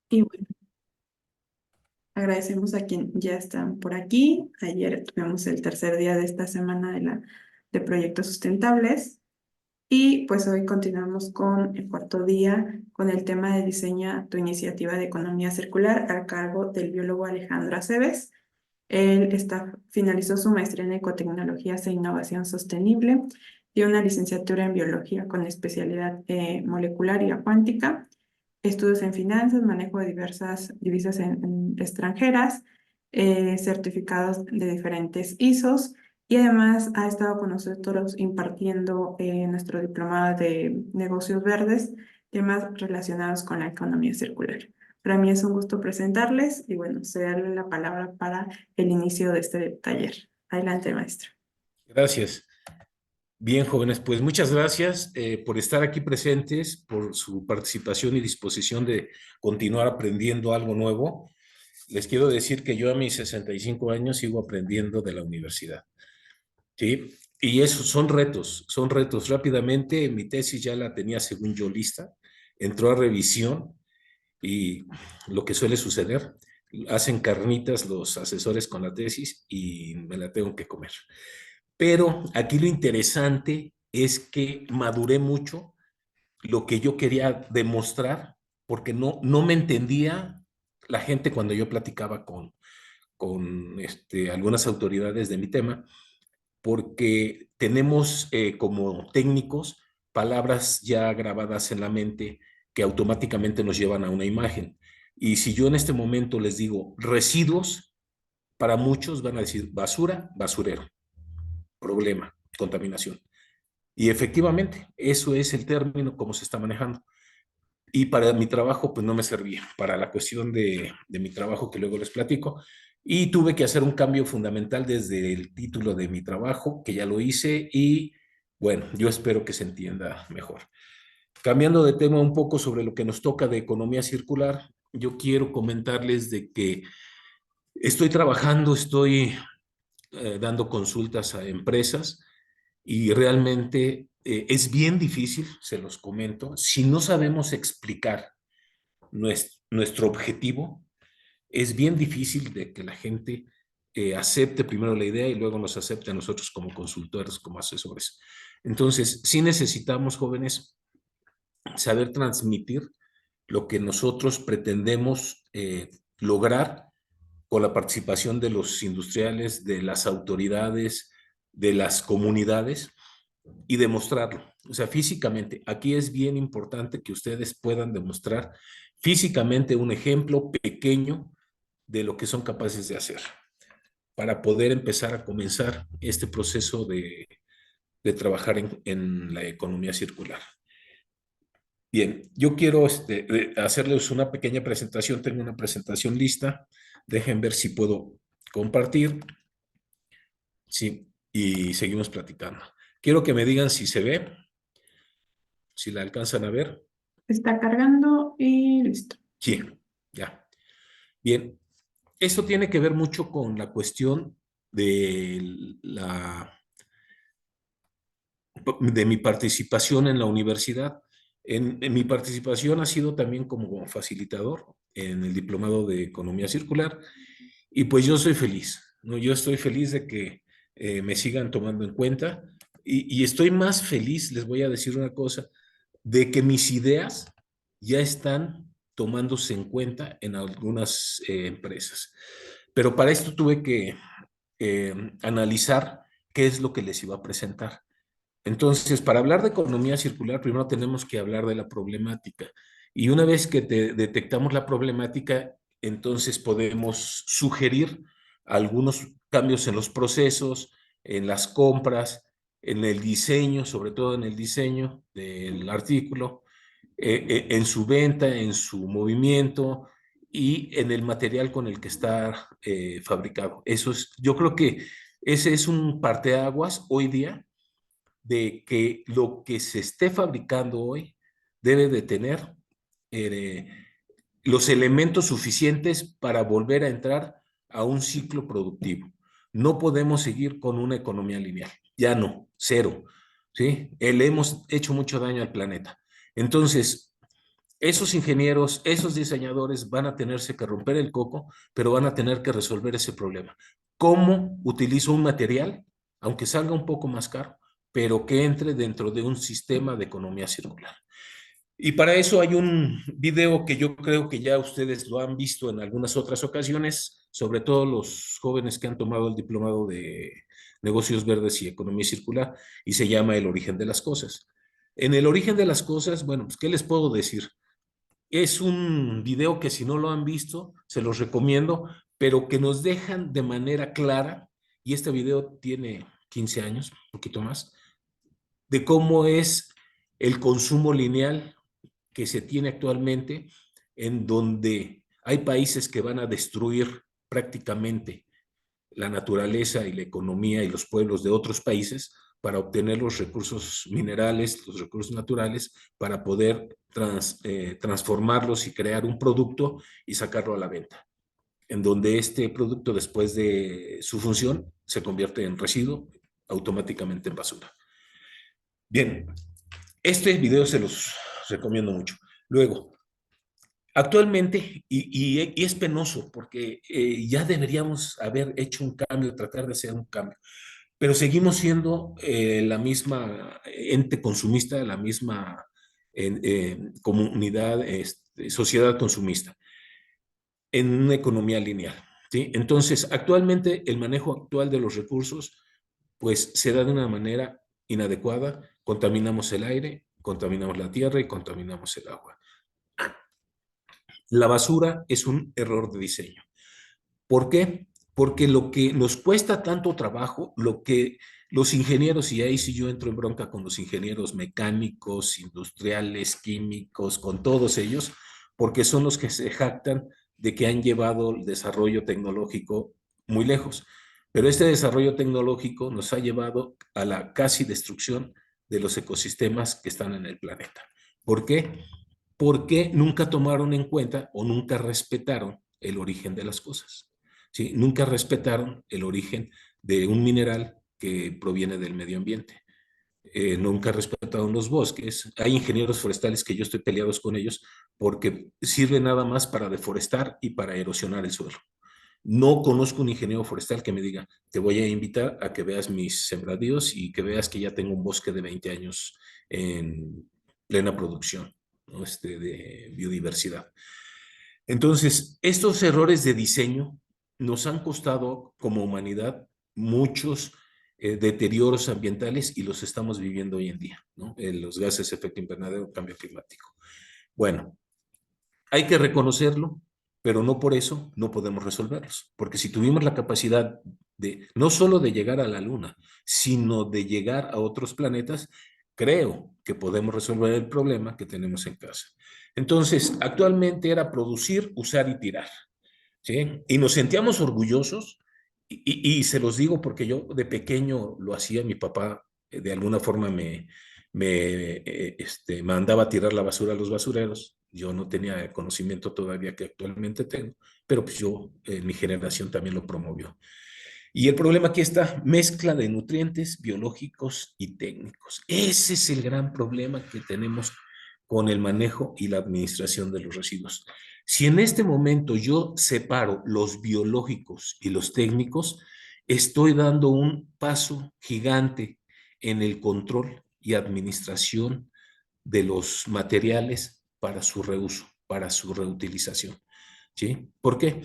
Y bueno, agradecemos a quien ya están por aquí. Ayer tuvimos el tercer día de esta semana de proyectos sustentables y pues hoy continuamos con el cuarto día con el tema de diseña tu iniciativa de economía circular a cargo del biólogo Alejandro Aceves. Finalizó su maestría en ecotecnologías e innovación sostenible y una licenciatura en biología con especialidad molecular y cuántica, estudios en finanzas, manejo de diversas divisas en extranjeras, certificados de diferentes ISOs y además ha estado con nosotros impartiendo nuestro diplomado de negocios verdes, temas relacionados con la economía circular. Para mí es un gusto presentarles y bueno, cederle la palabra para el inicio de este taller. Adelante, maestro. Gracias. Bien, jóvenes, pues muchas gracias por estar aquí presentes, por su participación y disposición de continuar aprendiendo algo nuevo. Les quiero decir que yo a mis 65 años sigo aprendiendo de la universidad, ¿sí? Y esos son retos, son retos. Rápidamente, mi tesis ya la tenía según yo lista, entró a revisión y lo que suele suceder, hacen carnitas los asesores con la tesis y me la tengo que comer. Pero aquí lo interesante es que maduré mucho lo que yo quería demostrar, porque no me entendía la gente cuando yo platicaba con algunas autoridades de mi tema, porque tenemos como técnicos palabras ya grabadas en la mente que automáticamente nos llevan a una imagen. Y si yo en este momento les digo residuos, para muchos van a decir basura, basurero, problema, contaminación. Y efectivamente, eso es el término como se está manejando. Y para mi trabajo, pues no me servía, para la cuestión de mi trabajo que luego les platico. Y tuve que hacer un cambio fundamental desde el título de mi trabajo, que ya lo hice, y bueno, yo espero que se entienda mejor. Cambiando de tema un poco sobre lo que nos toca de economía circular, yo quiero comentarles de que estoy trabajando, estoy dando consultas a empresas y realmente es bien difícil, se los comento, si no sabemos explicar nuestro objetivo, es bien difícil de que la gente acepte primero la idea y luego nos acepte a nosotros como consultores, como asesores. Entonces, sí necesitamos, jóvenes, saber transmitir lo que nosotros pretendemos lograr con la participación de los industriales, de las autoridades, de las comunidades y demostrarlo. O sea, físicamente, aquí es bien importante que ustedes puedan demostrar físicamente un ejemplo pequeño de lo que son capaces de hacer para poder empezar a comenzar este proceso de trabajar en la economía circular. Bien, yo quiero hacerles una pequeña presentación. Tengo una presentación lista. Dejen ver si puedo compartir. Sí, y seguimos platicando. Quiero que me digan si se ve, si la alcanzan a ver. Está cargando y listo. Sí, ya. Bien, esto tiene que ver mucho con la cuestión de mi participación en la universidad. En mi participación ha sido también como facilitador en el diplomado de Economía Circular y pues yo soy feliz, ¿no? Yo estoy feliz de que me sigan tomando en cuenta y estoy más feliz, les voy a decir una cosa, de que mis ideas ya están tomándose en cuenta en algunas empresas. Pero para esto tuve que analizar qué es lo que les iba a presentar. Entonces, para hablar de economía circular, primero tenemos que hablar de la problemática. Y una vez que detectamos la problemática, entonces podemos sugerir algunos cambios en los procesos, en las compras, en el diseño, sobre todo en el diseño del artículo, en su venta, en su movimiento y en el material con el que está fabricado. Eso es, yo creo que ese es un parteaguas hoy día de que lo que se esté fabricando hoy debe de tener eh, los elementos suficientes para volver a entrar a un ciclo productivo. No podemos seguir con una economía lineal, ya no, cero, ¿sí? Le hemos hecho mucho daño al planeta. Entonces, esos ingenieros, esos diseñadores van a tenerse que romper el coco, pero van a tener que resolver ese problema. ¿Cómo utilizo un material, aunque salga un poco más caro, pero que entre dentro de un sistema de economía circular? Y para eso hay un video que yo creo que ya ustedes lo han visto en algunas otras ocasiones, sobre todo los jóvenes que han tomado el diplomado de negocios verdes y economía circular, y se llama El origen de las cosas. En el origen de las cosas, bueno, pues, ¿qué les puedo decir? Es un video que si no lo han visto, se los recomiendo, pero que nos dejan de manera clara, y este video tiene 15 años, un poquito más, de cómo es el consumo lineal que se tiene actualmente, en donde hay países que van a destruir prácticamente la naturaleza y la economía y los pueblos de otros países para obtener los recursos minerales, los recursos naturales, para poder transformarlos y crear un producto y sacarlo a la venta, en donde este producto, después de su función, se convierte en residuo, automáticamente en basura. Bien, este video se los recomiendo mucho. Luego, actualmente, y es penoso porque ya deberíamos haber hecho un cambio, tratar de hacer un cambio, pero seguimos siendo la misma ente consumista, la misma comunidad, sociedad consumista, en una economía lineal, ¿sí? Entonces, actualmente el manejo actual de los recursos, pues se da de una manera inadecuada, contaminamos el aire, contaminamos la tierra y contaminamos el agua. La basura es un error de diseño. ¿Por qué? Porque lo que nos cuesta tanto trabajo, lo que los ingenieros, y ahí sí yo entro en bronca con los ingenieros mecánicos, industriales, químicos, con todos ellos, porque son los que se jactan de que han llevado el desarrollo tecnológico muy lejos. Pero este desarrollo tecnológico nos ha llevado a la casi destrucción de los ecosistemas que están en el planeta. ¿Por qué? Porque nunca tomaron en cuenta o nunca respetaron el origen de las cosas. ¿Sí? Nunca respetaron el origen de un mineral que proviene del medio ambiente. Nunca respetaron los bosques. Hay ingenieros forestales que yo estoy peleados con ellos porque sirven nada más para deforestar y para erosionar el suelo. No conozco un ingeniero forestal que me diga, te voy a invitar a que veas mis sembradíos y que veas que ya tengo un bosque de 20 años en plena producción, ¿no? De biodiversidad. Entonces, estos errores de diseño nos han costado como humanidad muchos deterioros ambientales y los estamos viviendo hoy en día, ¿no? Los gases de efecto invernadero, cambio climático. Bueno, hay que reconocerlo, pero no por eso no podemos resolverlos, porque si tuvimos la capacidad de no solo de llegar a la Luna, sino de llegar a otros planetas, creo que podemos resolver el problema que tenemos en casa. Entonces, actualmente era producir, usar y tirar, ¿sí? Y nos sentíamos orgullosos, y se los digo porque yo de pequeño lo hacía, mi papá de alguna forma me mandaba a tirar la basura a los basureros. Yo no tenía el conocimiento todavía que actualmente tengo, pero pues yo, mi generación también lo promovió. Y el problema aquí está, mezcla de nutrientes biológicos y técnicos. Ese es el gran problema que tenemos con el manejo y la administración de los residuos. Si en este momento yo separo los biológicos y los técnicos, estoy dando un paso gigante en el control y administración de los materiales para su reuso, para su reutilización. ¿Sí? ¿Por qué?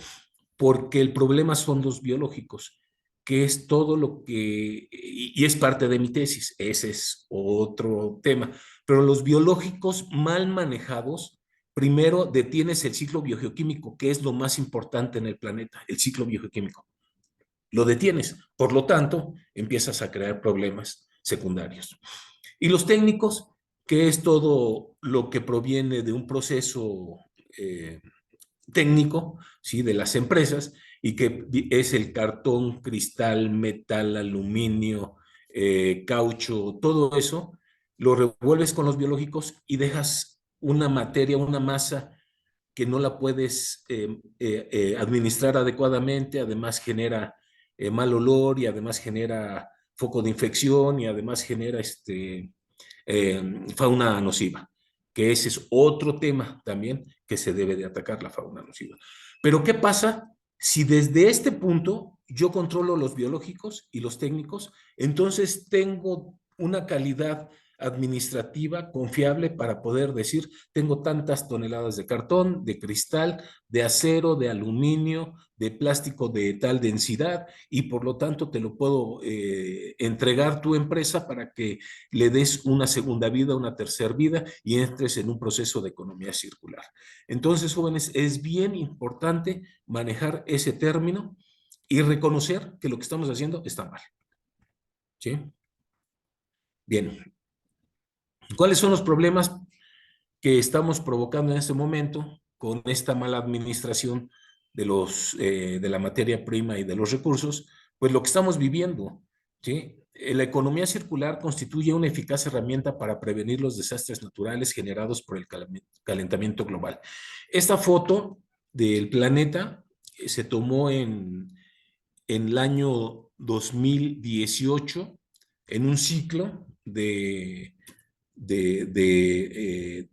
Porque el problema son los biológicos, que es todo lo que, y es parte de mi tesis, ese es otro tema, pero los biológicos mal manejados, primero detienes el ciclo biogeoquímico, que es lo más importante en el planeta, el ciclo biogeoquímico. Lo detienes, por lo tanto, empiezas a crear problemas secundarios. Y los técnicos, que es todo lo que proviene de un proceso técnico, ¿sí? De las empresas, y que es el cartón, cristal, metal, aluminio, caucho, todo eso, lo revuelves con los biológicos y dejas una materia, una masa que no la puedes administrar adecuadamente, además genera mal olor y además genera foco de infección y además genera fauna nociva. que ese es otro tema también que se debe de atacar, la fauna nociva. Pero ¿qué pasa si desde este punto yo controlo los biológicos y los técnicos? Entonces tengo una calidad administrativa confiable para poder decir, tengo tantas toneladas de cartón, de cristal, de acero, de aluminio, de plástico de tal densidad, y por lo tanto te lo puedo entregar tu empresa para que le des una segunda vida, una tercera vida, y entres en un proceso de economía circular. Entonces, jóvenes, es bien importante manejar ese término y reconocer que lo que estamos haciendo está mal. ¿Sí? Bien. ¿Cuáles son los problemas que estamos provocando en este momento con esta mala administración de la materia prima y de los recursos? Pues lo que estamos viviendo, ¿sí? La economía circular constituye una eficaz herramienta para prevenir los desastres naturales generados por el calentamiento global. Esta foto del planeta se tomó en el año 2018 en un ciclo de, de, eh,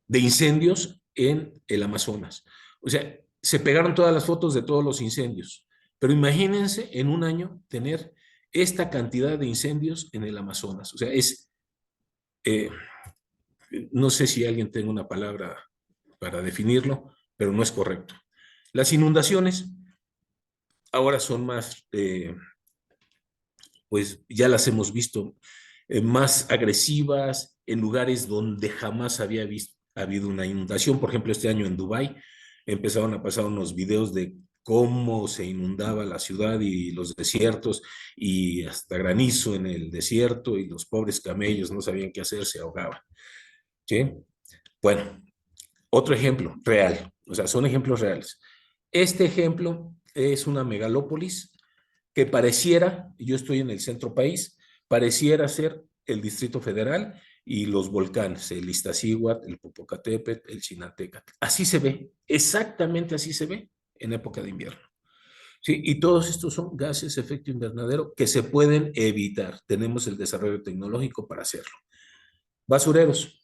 de incendios en el Amazonas. O sea, se pegaron todas las fotos de todos los incendios, pero imagínense en un año tener esta cantidad de incendios en el Amazonas. O sea, eh, no sé si alguien tenga una palabra para definirlo, pero no es correcto. Las inundaciones ahora son más, pues ya las hemos visto, más agresivas en lugares donde jamás había habido una inundación. Por ejemplo, este año en Dubái empezaron a pasar unos videos de cómo se inundaba la ciudad y los desiertos, y hasta granizo en el desierto, y los pobres camellos no sabían qué hacer, se ahogaban. ¿Sí? Bueno, otro ejemplo real, o sea, son ejemplos reales. Este ejemplo es una megalópolis que pareciera, yo estoy en el centro país, pareciera ser el Distrito Federal y los volcanes, el Iztaccíhuatl, el Popocatépetl, el Chinantecatl. Así se ve, exactamente así se ve en época de invierno. Sí, y todos estos son gases de efecto invernadero que se pueden evitar. Tenemos el desarrollo tecnológico para hacerlo. Basureros.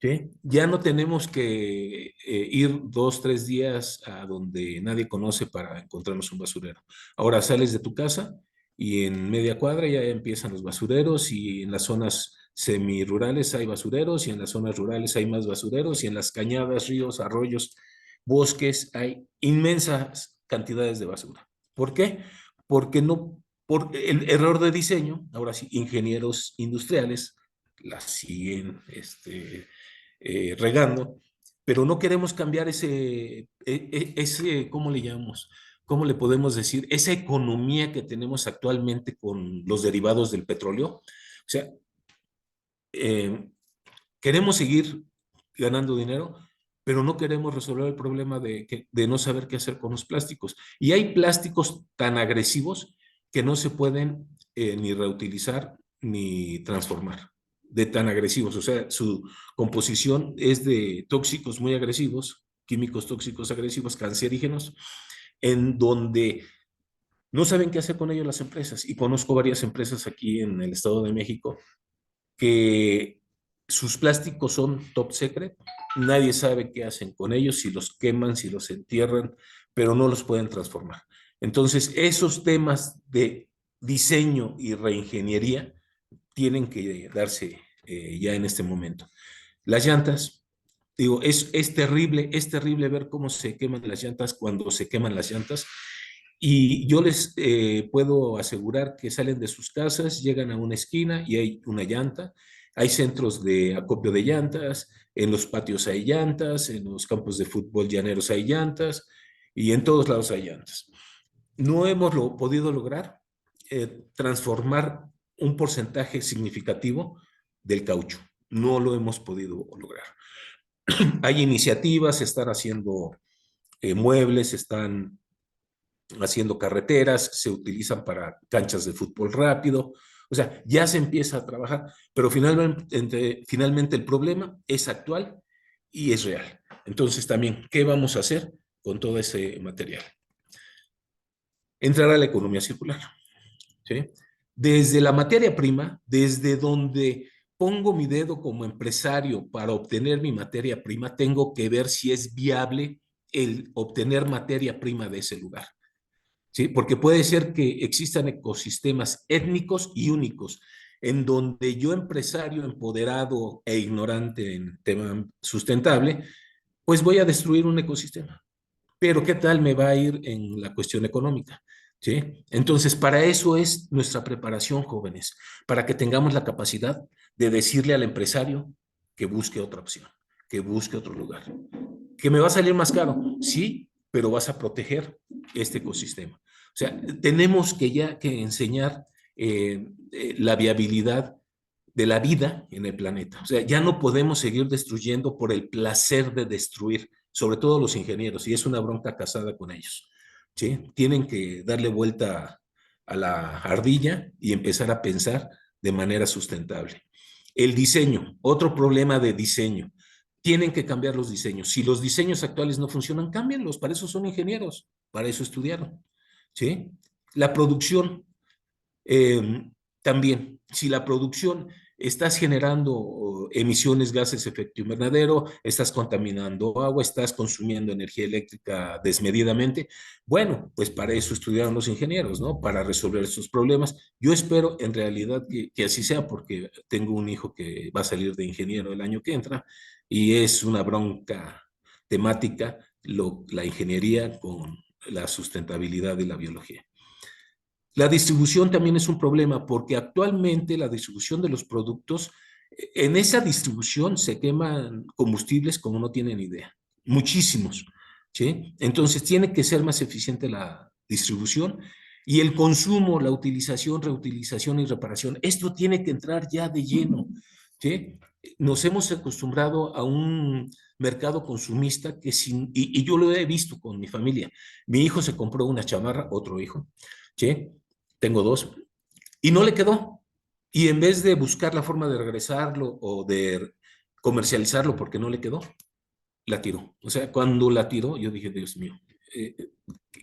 ¿Sí? Ya no tenemos que ir 2, 3 días a donde nadie conoce para encontrarnos un basurero. Ahora sales de tu casa y en media cuadra ya empiezan los basureros, y en las zonas semirurales hay basureros, y en las zonas rurales hay más basureros, y en las cañadas, ríos, arroyos, bosques hay inmensas cantidades de basura. ¿Por qué? Porque no, por el error de diseño. Ahora sí, ingenieros industriales las siguen regando, pero no queremos cambiar ese, ¿cómo le llamamos? ¿Cómo le podemos decir? Esa economía que tenemos actualmente con los derivados del petróleo. O sea, eh, queremos seguir ganando dinero, pero no queremos resolver el problema de no saber qué hacer con los plásticos. Y hay plásticos tan agresivos que no se pueden ni reutilizar ni transformar, de tan agresivos. O sea, su composición es de tóxicos muy agresivos, químicos tóxicos agresivos, cancerígenos, en donde no saben qué hacer con ellos las empresas. Y conozco varias empresas aquí en el Estado de México que sus plásticos son top secret, nadie sabe qué hacen con ellos, si los queman, si los entierran, pero no los pueden transformar. Entonces, esos temas de diseño y reingeniería tienen que darse ya en este momento. Las llantas, digo, es terrible ver cómo se queman las llantas cuando se queman las llantas. Y yo les puedo asegurar que salen de sus casas, llegan a una esquina y hay una llanta. Hay centros de acopio de llantas, en los patios hay llantas, en los campos de fútbol llaneros hay llantas, y en todos lados hay llantas. No hemos podido lograr transformar un porcentaje significativo del caucho. No lo hemos podido lograr. Hay iniciativas, están haciendo muebles, están haciendo carreteras, se utilizan para canchas de fútbol rápido. O sea, ya se empieza a trabajar, pero finalmente el problema es actual y es real. Entonces también, ¿qué vamos a hacer con todo ese material? Entrar a la economía circular. ¿Sí? Desde la materia prima, desde donde pongo mi dedo como empresario para obtener mi materia prima, tengo que ver si es viable el obtener materia prima de ese lugar. ¿Sí? Porque puede ser que existan ecosistemas étnicos y únicos, en donde yo, empresario empoderado e ignorante en tema sustentable, pues voy a destruir un ecosistema. Pero ¿qué tal me va a ir en la cuestión económica? ¿Sí? Entonces, para eso es nuestra preparación, jóvenes, para que tengamos la capacidad de decirle al empresario que busque otra opción, que busque otro lugar. ¿Que me va a salir más caro? Sí, pero vas a proteger este ecosistema. O sea, tenemos que ya que enseñar la viabilidad de la vida en el planeta. O sea, ya no podemos seguir destruyendo por el placer de destruir, sobre todo los ingenieros, y es una bronca casada con ellos. ¿Sí? Tienen que darle vuelta a la ardilla y empezar a pensar de manera sustentable. El diseño, otro problema de diseño. Tienen que cambiar los diseños. Si los diseños actuales no funcionan, cámbienlos. Para eso son ingenieros, para eso estudiaron. ¿Sí? La producción, eh, también, si la producción estás generando emisiones, gases de efecto invernadero, estás contaminando agua, estás consumiendo energía eléctrica desmedidamente, bueno, pues para eso estudiaron los ingenieros, ¿no? Para resolver esos problemas. Yo espero en realidad que así sea, porque tengo un hijo que va a salir de ingeniero el año que entra y es una bronca temática la ingeniería con la sustentabilidad y la biología. La distribución también es un problema porque actualmente la distribución de los productos, en esa distribución se queman combustibles como no tienen idea, muchísimos, ¿sí? Entonces tiene que ser más eficiente la distribución y el consumo, la utilización, reutilización y reparación. Esto tiene que entrar ya de lleno, ¿sí? Nos hemos acostumbrado a un mercado consumista que y yo lo he visto con mi familia. Mi hijo se compró una chamarra, otro hijo, ¿sí? Tengo dos, y no le quedó. Y en vez de buscar la forma de regresarlo o de comercializarlo porque no le quedó, la tiró. O sea, cuando la tiró, yo dije, Dios mío, eh,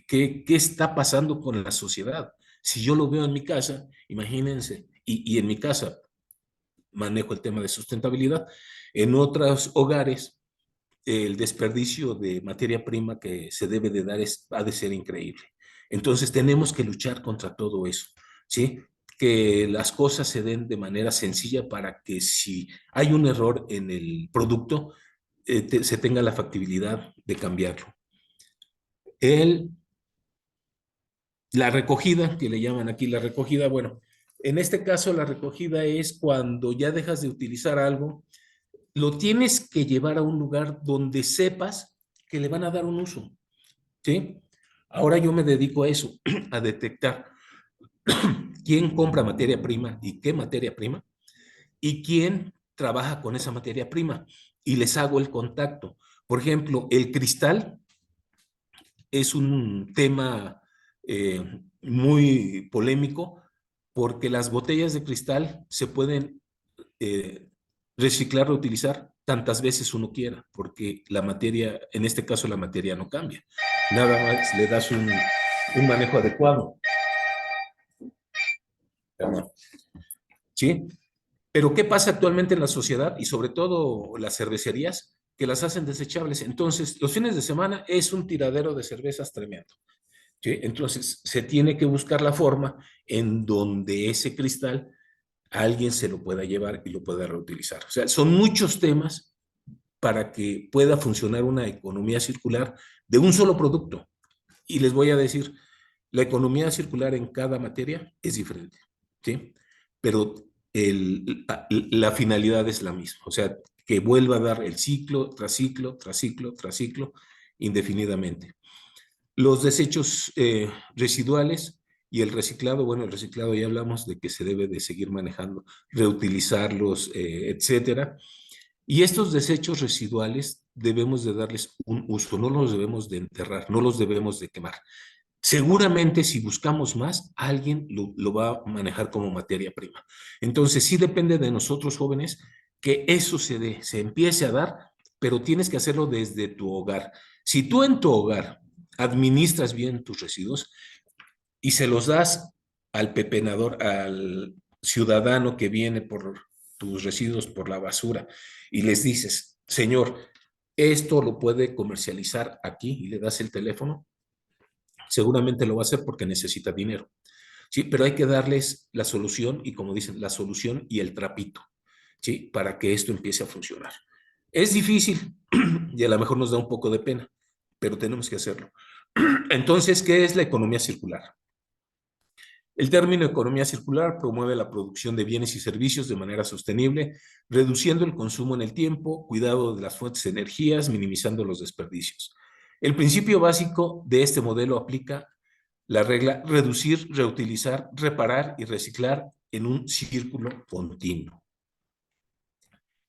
¿qué está pasando con la sociedad? Si yo lo veo en mi casa, imagínense, y en mi casa manejo el tema de sustentabilidad, en otros hogares el desperdicio de materia prima que se debe de dar ha de ser increíble. Entonces tenemos que luchar contra todo eso, ¿sí? Que las cosas se den de manera sencilla para que si hay un error en el producto, se tenga la factibilidad de cambiarlo. El, la recogida, que le llaman aquí la recogida, bueno, en este caso la recogida es cuando ya dejas de utilizar algo, lo tienes que llevar a un lugar donde sepas que le van a dar un uso, ¿sí? Ahora yo me dedico a eso, a detectar quién compra materia prima y qué materia prima, y quién trabaja con esa materia prima, y les hago el contacto. Por ejemplo, el cristal es un tema muy polémico porque las botellas de cristal se pueden eh, reciclar, reutilizar tantas veces uno quiera, porque la materia, en este caso la materia no cambia. Nada más le das un manejo adecuado. ¿Sí? Pero ¿qué pasa actualmente en la sociedad y sobre todo las cervecerías que las hacen desechables? Entonces, los fines de semana es un tiradero de cervezas tremendo. ¿Sí? Entonces, se tiene que buscar la forma en donde ese cristal alguien se lo pueda llevar y lo pueda reutilizar. O sea, son muchos temas para que pueda funcionar una economía circular de un solo producto. Y les voy a decir, la economía circular en cada materia es diferente, ¿sí? Pero la finalidad es la misma, o sea, que vuelva a dar el ciclo tras ciclo, tras ciclo, tras ciclo, indefinidamente. Los desechos residuales y el reciclado, bueno, el reciclado ya hablamos de que se debe de seguir manejando, reutilizarlos, etcétera. Y estos desechos residuales debemos de darles un uso, no los debemos de enterrar, no los debemos de quemar. Seguramente si buscamos más, alguien lo va a manejar como materia prima. Entonces sí depende de nosotros jóvenes que eso se empiece a dar, pero tienes que hacerlo desde tu hogar. Si tú en tu hogar administras bien tus residuos y se los das al pepenador, al ciudadano que viene por tus residuos por la basura y les dices, señor, esto lo puede comercializar aquí y le das el teléfono, seguramente lo va a hacer porque necesita dinero. Sí, pero hay que darles la solución y como dicen, la solución y el trapito, ¿sí? Para que esto empiece a funcionar. Es difícil y a lo mejor nos da un poco de pena, pero tenemos que hacerlo. Entonces, ¿qué es la economía circular? El término economía circular promueve la producción de bienes y servicios de manera sostenible, reduciendo el consumo en el tiempo, cuidado de las fuentes de energías, minimizando los desperdicios. El principio básico de este modelo aplica la regla reducir, reutilizar, reparar y reciclar en un círculo continuo.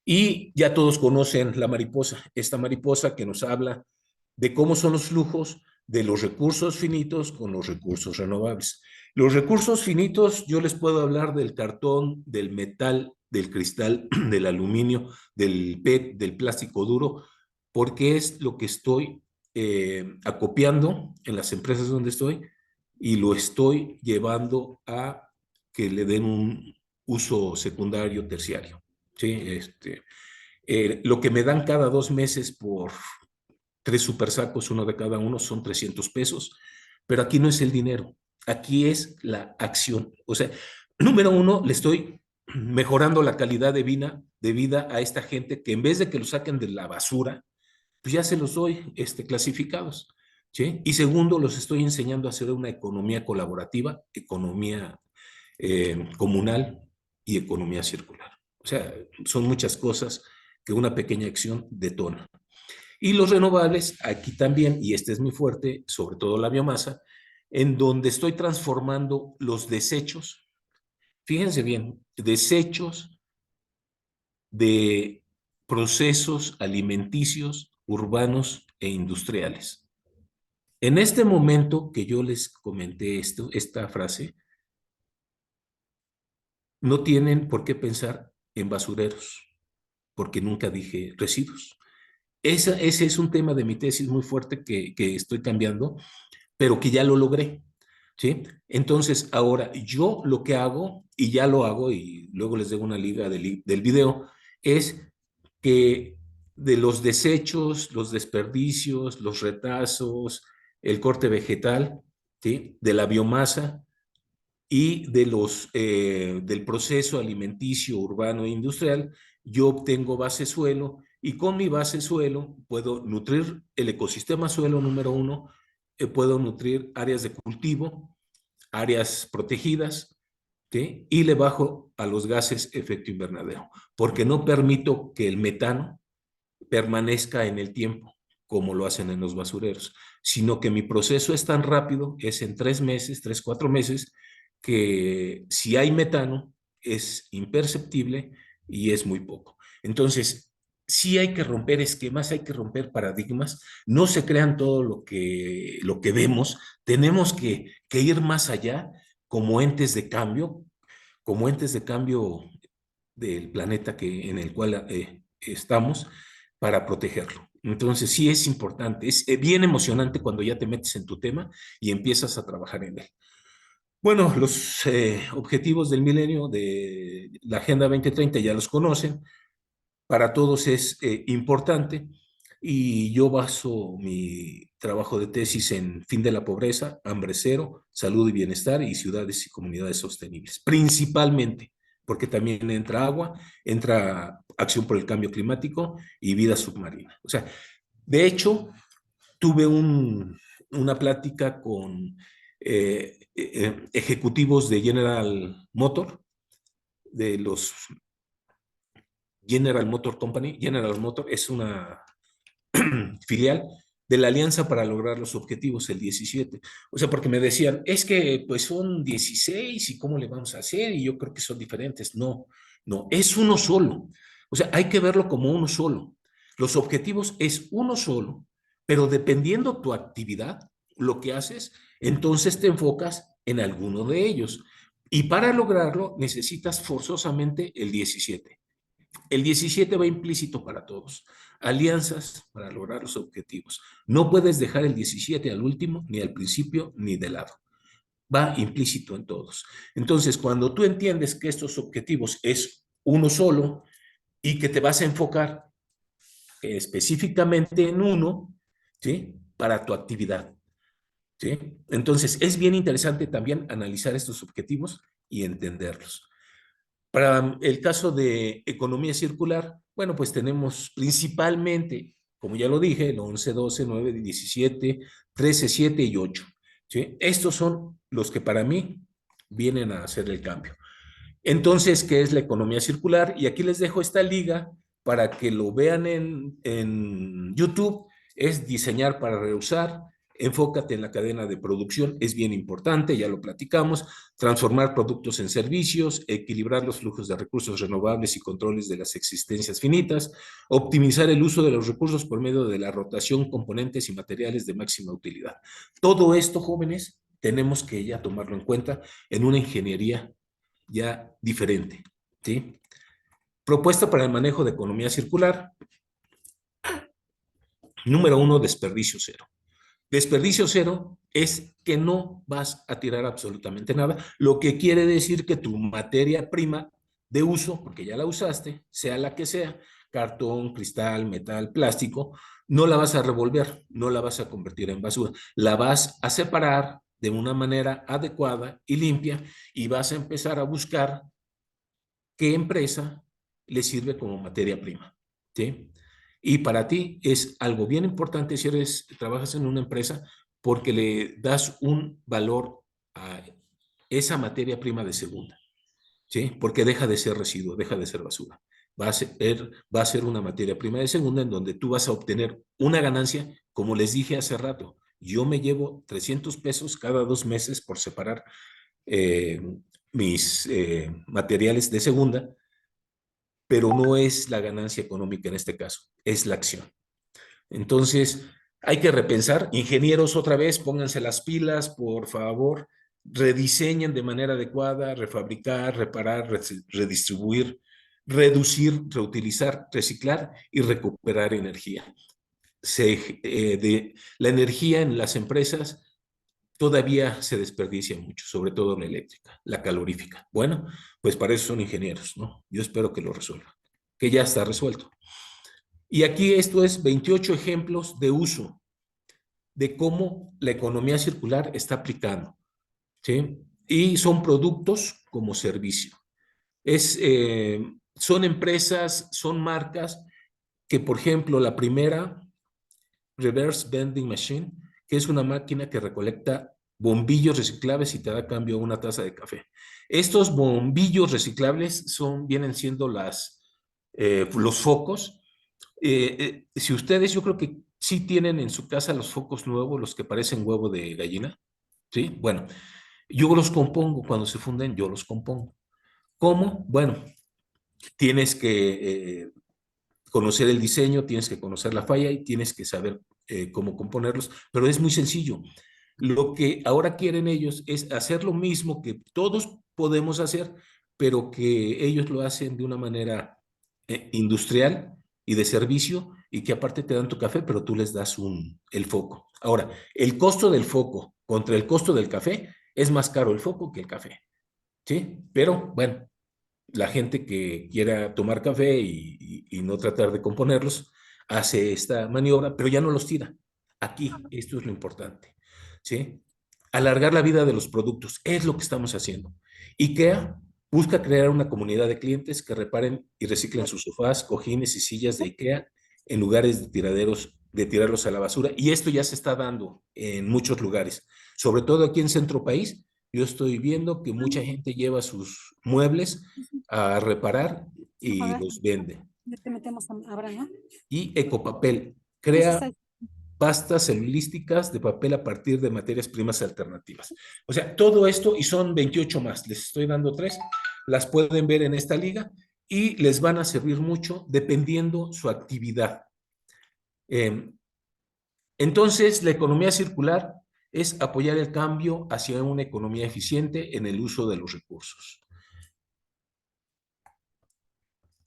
Y ya todos conocen la mariposa, esta mariposa que nos habla de cómo son los flujos de los recursos finitos con los recursos renovables. Los recursos finitos, yo les puedo hablar del cartón, del metal, del cristal, del aluminio, del PET, del plástico duro, porque es lo que estoy acopiando en las empresas donde estoy y lo estoy llevando a que le den un uso secundario, terciario. ¿Sí? Lo que me dan cada 2 meses por 3 super sacos, uno de cada uno, son 300 pesos, pero aquí no es el dinero, aquí es la acción. O sea, número uno, le estoy mejorando la calidad de vida a esta gente que en vez de que lo saquen de la basura, pues ya se los doy clasificados. ¿Sí? Y segundo, los estoy enseñando a hacer una economía colaborativa, economía comunal y economía circular. O sea, son muchas cosas que una pequeña acción detona. Y los renovables, aquí también, y este es muy fuerte, sobre todo la biomasa, en donde estoy transformando los desechos, fíjense bien, desechos de procesos alimenticios, urbanos e industriales. En este momento que yo les comenté esta frase, no tienen por qué pensar en basureros, porque nunca dije residuos. Ese es un tema de mi tesis muy fuerte que estoy cambiando, pero que ya lo logré. ¿Sí? Entonces, ahora yo lo que hago, y ya lo hago, y luego les dejo una liga del video, es que de los desechos, los desperdicios, los retazos, el corte vegetal, ¿sí? De la biomasa y del proceso alimenticio urbano e industrial, yo obtengo base suelo y con mi base suelo puedo nutrir el ecosistema suelo número uno, puedo nutrir áreas de cultivo, áreas protegidas, ¿sí? Y le bajo a los gases efecto invernadero, porque no permito que el metano permanezca en el tiempo como lo hacen en los basureros, sino que mi proceso es tan rápido, es en 3 meses, 4 meses, que si hay metano es imperceptible y es muy poco. Entonces, sí hay que romper esquemas, hay que romper paradigmas, no se crean todo lo que vemos, tenemos que ir más allá como entes de cambio, como entes de cambio del planeta en el cual estamos para protegerlo. Entonces, sí es importante, es bien emocionante cuando ya te metes en tu tema y empiezas a trabajar en él. Bueno, los objetivos del milenio de la Agenda 2030 ya los conocen, para todos es importante y yo baso mi trabajo de tesis en fin de la pobreza, hambre cero, salud y bienestar y ciudades y comunidades sostenibles, principalmente, porque también entra agua, entra acción por el cambio climático y vida submarina. O sea, de hecho, tuve una plática con ejecutivos de General Motor, de los General Motor Company. General Motor es una filial de la Alianza para lograr los objetivos, el 17. O sea, porque me decían, es que pues son 16 y cómo le vamos a hacer y yo creo que son diferentes. No, no, es uno solo. O sea, hay que verlo como uno solo. Los objetivos es uno solo, pero dependiendo tu actividad, lo que haces, entonces te enfocas en alguno de ellos. Y para lograrlo necesitas forzosamente el 17. El 17 va implícito para todos. Alianzas para lograr los objetivos. No puedes dejar el 17 al último, ni al principio, ni de lado. Va implícito en todos. Entonces, cuando tú entiendes que estos objetivos es uno solo y que te vas a enfocar específicamente en uno, ¿sí? Para tu actividad, ¿sí? Entonces, es bien interesante también analizar estos objetivos y entenderlos. Para el caso de economía circular, bueno, pues tenemos principalmente, como ya lo dije, el 11, 12, 9, 17, 13, 7 y 8, ¿sí? Estos son los que para mí vienen a hacer el cambio. Entonces, ¿qué es la economía circular? Y aquí les dejo esta liga para que lo vean en YouTube. Es diseñar para reusar, enfócate en la cadena de producción, es bien importante, ya lo platicamos, transformar productos en servicios, equilibrar los flujos de recursos renovables y controles de las existencias finitas, optimizar el uso de los recursos por medio de la rotación, componentes y materiales de máxima utilidad. Todo esto, jóvenes, tenemos que ya tomarlo en cuenta en una ingeniería ya diferente, ¿sí? Propuesta para el manejo de economía circular. Número 1, desperdicio cero. Desperdicio cero es que no vas a tirar absolutamente nada, lo que quiere decir que tu materia prima de uso, porque ya la usaste, sea la que sea, cartón, cristal, metal, plástico, no la vas a revolver, no la vas a convertir en basura, la vas a separar de una manera adecuada y limpia y vas a empezar a buscar qué empresa le sirve como materia prima, ¿sí? Y para ti es algo bien importante si trabajas en una empresa porque le das un valor a esa materia prima de segunda, ¿sí? Porque deja de ser residuo, deja de ser basura. Va a ser una materia prima de segunda en donde tú vas a obtener una ganancia, como les dije hace rato. Yo me llevo 300 pesos cada 2 meses por separar eh, mis materiales de segunda, pero no es la ganancia económica en este caso, es la acción. Entonces, hay que repensar. Ingenieros, otra vez, pónganse las pilas, por favor, rediseñen de manera adecuada, refabricar, reparar, redistribuir, reducir, reutilizar, reciclar y recuperar energía. La energía en las empresas todavía se desperdicia mucho, sobre todo la eléctrica, la calorífica. Bueno, pues para eso son ingenieros, ¿no? Yo espero que lo resuelvan, que ya está resuelto. Y aquí esto es 28 ejemplos de uso de cómo la economía circular está aplicando, ¿sí? Y son productos como servicio. Son empresas, son marcas que, por ejemplo, la primera, Reverse Vending Machine, que es una máquina que recolecta bombillos reciclables y te da a cambio una taza de café. Estos bombillos reciclables vienen siendo los focos. Si ustedes, yo creo que sí tienen en su casa los focos nuevos, los que parecen huevo de gallina, ¿sí? Bueno, yo los compongo, cuando se funden, yo los compongo. ¿Cómo? Bueno, tienes que conocer el diseño, tienes que conocer la falla y tienes que saber cómo componerlos, pero es muy sencillo. Lo que ahora quieren ellos es hacer lo mismo que todos podemos hacer, pero que ellos lo hacen de una manera industrial y de servicio y que aparte te dan tu café, pero tú les das el foco. Ahora, el costo del foco contra el costo del café es más caro el foco que el café, ¿sí? Pero bueno, la gente que quiera tomar café y no tratar de componerlos, hace esta maniobra, pero ya no los tira. Aquí, esto es lo importante, ¿sí? Alargar la vida de los productos, es lo que estamos haciendo. IKEA busca crear una comunidad de clientes que reparen y reciclen sus sofás, cojines y sillas de IKEA en lugares de tirarlos a la basura. Y esto ya se está dando en muchos lugares, sobre todo aquí en Centro País. Yo estoy viendo que mucha gente lleva sus muebles a reparar y los vende. Ya te metemos ahora, ¿no? Y Ecopapel Eso crea está. pastas celulísticas de papel a partir de materias primas alternativas. O sea, todo esto, y son 28 más, les estoy dando 3, las pueden ver en esta liga y les van a servir mucho dependiendo su actividad. Entonces, la economía circular es apoyar el cambio hacia una economía eficiente en el uso de los recursos.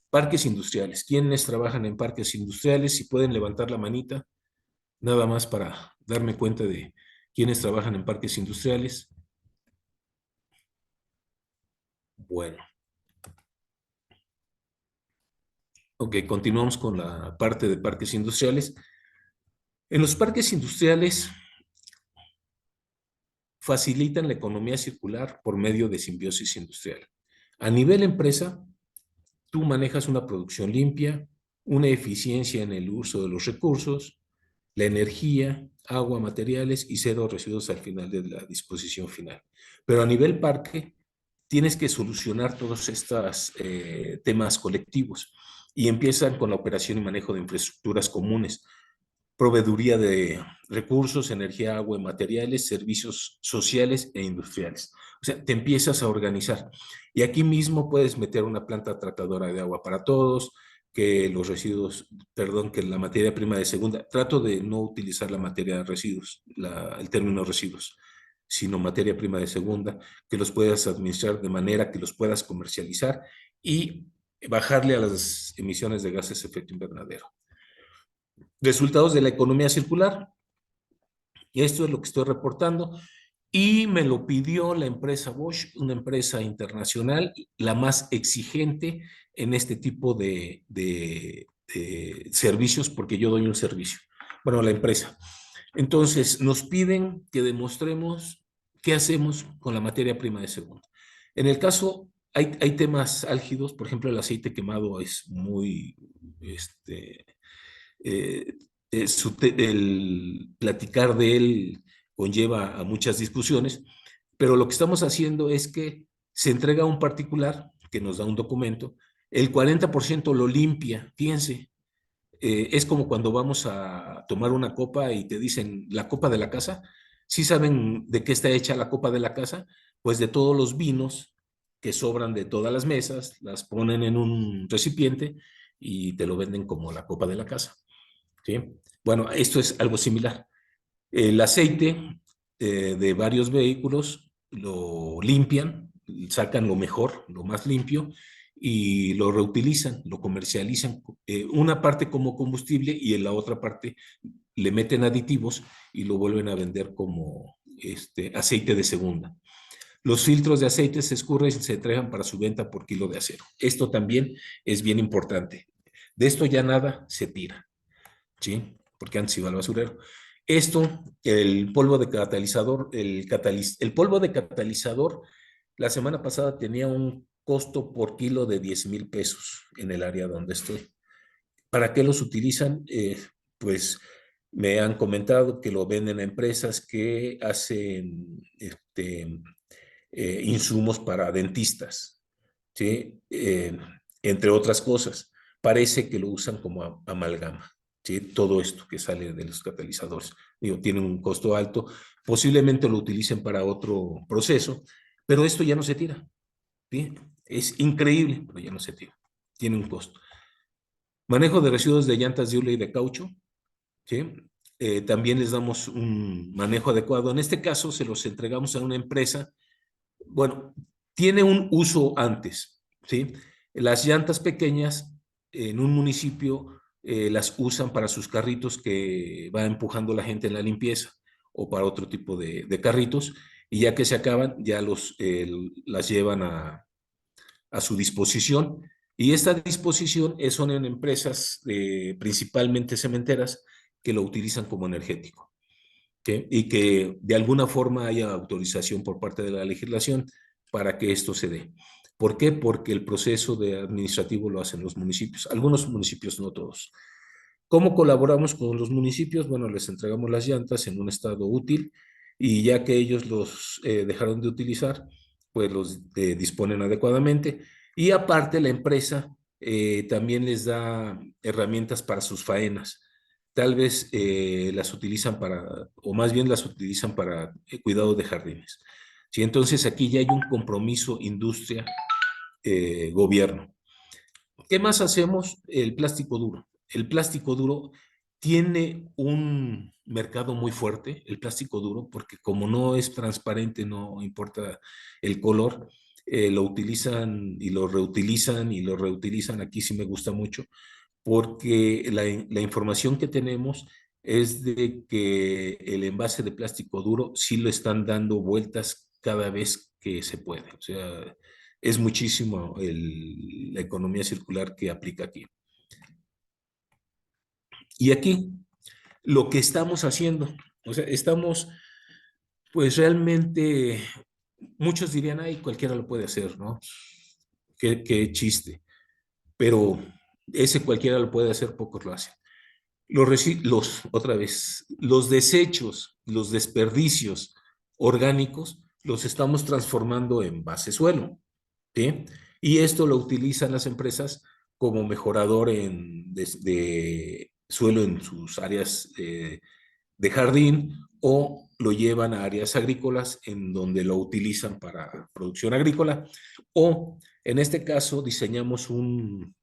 Parques industriales. ¿Quiénes trabajan en parques industriales? Si pueden levantar la manita, nada más para darme cuenta de quiénes trabajan en parques industriales. Bueno. Ok, continuamos con la parte de parques industriales. En los parques industriales facilitan la economía circular por medio de simbiosis industrial. A nivel empresa, tú manejas una producción limpia, una eficiencia en el uso de los recursos, la energía, agua, materiales y cero residuos al final de la disposición final. Pero a nivel parque, tienes que solucionar todos estos temas colectivos y empiezan con la operación y manejo de infraestructuras comunes, proveeduría de recursos, energía, agua y materiales, servicios sociales e industriales. O sea, te empiezas a organizar. Y aquí mismo puedes meter una planta tratadora de agua para todos, que los residuos, perdón, que la materia prima de segunda, trato de no utilizar la materia de residuos, el término residuos, sino materia prima de segunda, que los puedas administrar de manera que los puedas comercializar y bajarle a las emisiones de gases de efecto invernadero. Resultados de la economía circular. Esto es lo que estoy reportando. Y me lo pidió la empresa Bosch, una empresa internacional, la más exigente en este tipo de servicios, porque yo doy un servicio. Bueno, la empresa. Entonces, nos piden que demostremos qué hacemos con la materia prima de segunda. En el caso, hay temas álgidos, por ejemplo, el aceite quemado es muy, eh, el platicar de él conlleva a muchas discusiones, pero lo que estamos haciendo es que se entrega a un particular que nos da un documento, el 40% lo limpia, fíjense, es como cuando vamos a tomar una copa y te dicen la copa de la casa. ¿Sí saben de qué está hecha la copa de la casa? Pues de todos los vinos que sobran de todas las mesas, las ponen en un recipiente y te lo venden como la copa de la casa. ¿Sí? Bueno, esto es algo similar. El aceite de varios vehículos lo limpian, sacan lo mejor, lo más limpio, y lo reutilizan, lo comercializan, una parte como combustible y en la otra parte le meten aditivos y lo vuelven a vender como aceite de segunda. Los filtros de aceite se escurren y se entregan para su venta por kilo de acero. Esto también es bien importante. De esto ya nada se tira, ¿sí? Porque antes iba al basurero. Esto, el polvo de catalizador, el polvo de catalizador, la semana pasada tenía un costo por kilo de 10,000 pesos en el área donde estoy. ¿Para qué los utilizan? Pues me han comentado que lo venden a empresas que hacen insumos para dentistas, ¿sí? Entre otras cosas. Parece que lo usan como amalgama, ¿sí? Todo esto que sale de los catalizadores. Digo, tienen un costo alto, posiblemente lo utilicen para otro proceso, pero esto ya no se tira, ¿sí? Es increíble, pero ya no se tira. Tiene un costo. Manejo de residuos de llantas de hule y de caucho, ¿sí? También les damos un manejo adecuado. En este caso, se los entregamos a una empresa. Bueno, tiene un uso antes, ¿sí? Las llantas pequeñas en un municipio las usan para sus carritos que va empujando la gente en la limpieza o para otro tipo de carritos, y ya que se acaban, ya las llevan a su disposición. Y esta disposición son en empresas principalmente cementeras que lo utilizan como energético, ¿sí? Y que de alguna forma haya autorización por parte de la legislación para que esto se dé. ¿Por qué? Porque el proceso administrativo lo hacen los municipios, algunos municipios, no todos. ¿Cómo colaboramos con los municipios? Bueno, les entregamos las llantas en un estado útil y ya que ellos los dejaron de utilizar, pues los disponen adecuadamente. Y aparte la empresa también les da herramientas para sus faenas. Tal vez las utilizan o más bien las utilizan para cuidado de jardines. ¿Sí? Entonces aquí ya hay un compromiso industria-gobierno. ¿Qué más hacemos? El plástico duro. El plástico duro tiene un mercado muy fuerte, el plástico duro, porque como no es transparente, no importa el color, lo utilizan y lo reutilizan y lo reutilizan. Aquí sí me gusta mucho, porque la información que tenemos es de que el envase de plástico duro sí lo están dando vueltas cada vez que se puede. O sea, es muchísimo la economía circular que aplica aquí. Y aquí lo que estamos haciendo, o sea, estamos pues realmente, muchos dirían, ay, cualquiera lo puede hacer, ¿no? Qué chiste. Pero ese cualquiera lo puede hacer, pocos lo hacen. Otra vez, los desechos, los desperdicios orgánicos, los estamos transformando en base suelo, ¿sí? Y esto lo utilizan las empresas como mejorador de suelo en sus áreas de jardín, o lo llevan a áreas agrícolas en donde lo utilizan para producción agrícola, o en este caso diseñamos un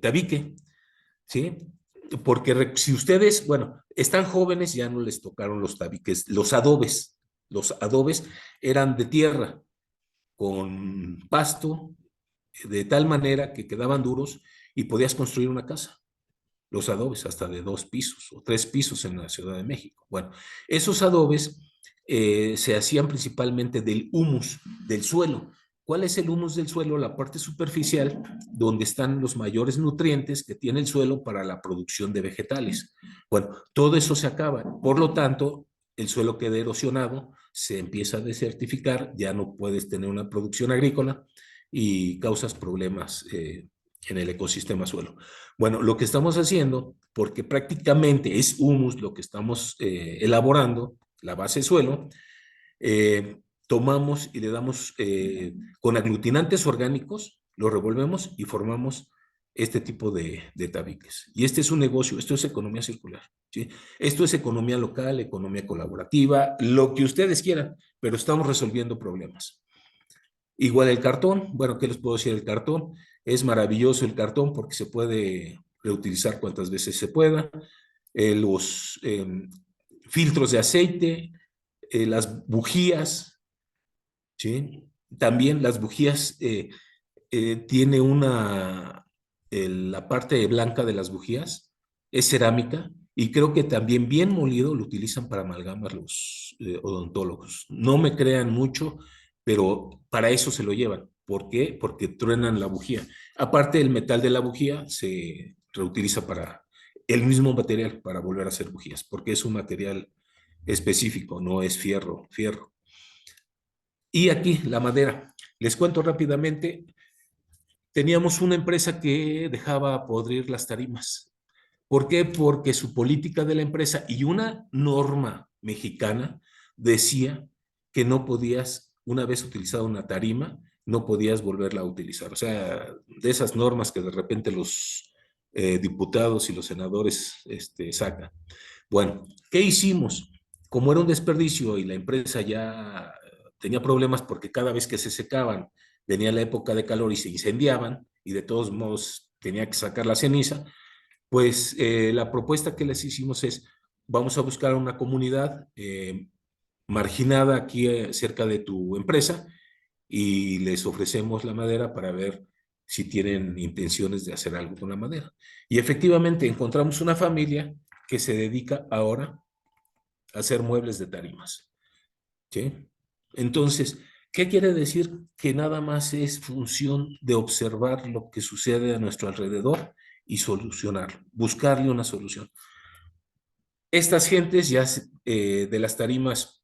tabique, ¿sí? Porque si ustedes, bueno, están jóvenes, ya no les tocaron los tabiques, los adobes. Los adobes eran de tierra con pasto, de tal manera que quedaban duros y podías construir una casa. Los adobes hasta de 2 pisos o 3 pisos en la Ciudad de México. Bueno, esos adobes se hacían principalmente del humus del suelo. ¿Cuál es el humus del suelo? La parte superficial donde están los mayores nutrientes que tiene el suelo para la producción de vegetales. Bueno, todo eso se acaba. Por lo tanto, el suelo queda erosionado, se empieza a desertificar, ya no puedes tener una producción agrícola y causas problemas en el ecosistema suelo. Bueno, lo que estamos haciendo, porque prácticamente es humus lo que estamos elaborando, la base suelo, tomamos y le damos con aglutinantes orgánicos, lo revolvemos y formamos este tipo de tabiques. Y este es un negocio, esto es economía circular, ¿sí? Esto es economía local, economía colaborativa, lo que ustedes quieran, pero estamos resolviendo problemas. Igual el cartón, bueno, ¿qué les puedo decir del cartón? Es maravilloso el cartón porque se puede reutilizar cuantas veces se pueda. Los filtros de aceite, las bujías, ¿sí? También las bujías tiene la parte blanca de las bujías es cerámica y creo que también bien molido lo utilizan para amalgamas los odontólogos. No me crean mucho, pero para eso se lo llevan. ¿Por qué? Porque truenan la bujía. Aparte, el metal de la bujía se reutiliza para el mismo material para volver a hacer bujías, porque es un material específico, no es fierro. Y aquí la madera. Les cuento rápidamente, teníamos una empresa que dejaba podrir las tarimas. ¿Por qué? Porque su política de la empresa y una norma mexicana decía que no podías, una vez utilizada una tarima, no podías volverla a utilizar. O sea, de esas normas que de repente los diputados y los senadores sacan. Bueno, ¿qué hicimos? Como era un desperdicio y la empresa ya tenía problemas porque cada vez que se secaban venía la época de calor y se incendiaban y de todos modos tenía que sacar la ceniza, pues la propuesta que les hicimos es, vamos a buscar una comunidad marginada aquí cerca de tu empresa y les ofrecemos la madera para ver si tienen intenciones de hacer algo con la madera. Y efectivamente encontramos una familia que se dedica ahora a hacer muebles de tarimas, ¿sí? Entonces, ¿qué quiere decir? Que nada más es función de observar lo que sucede a nuestro alrededor y solucionarlo, buscarle una solución. Estas gentes ya de las tarimas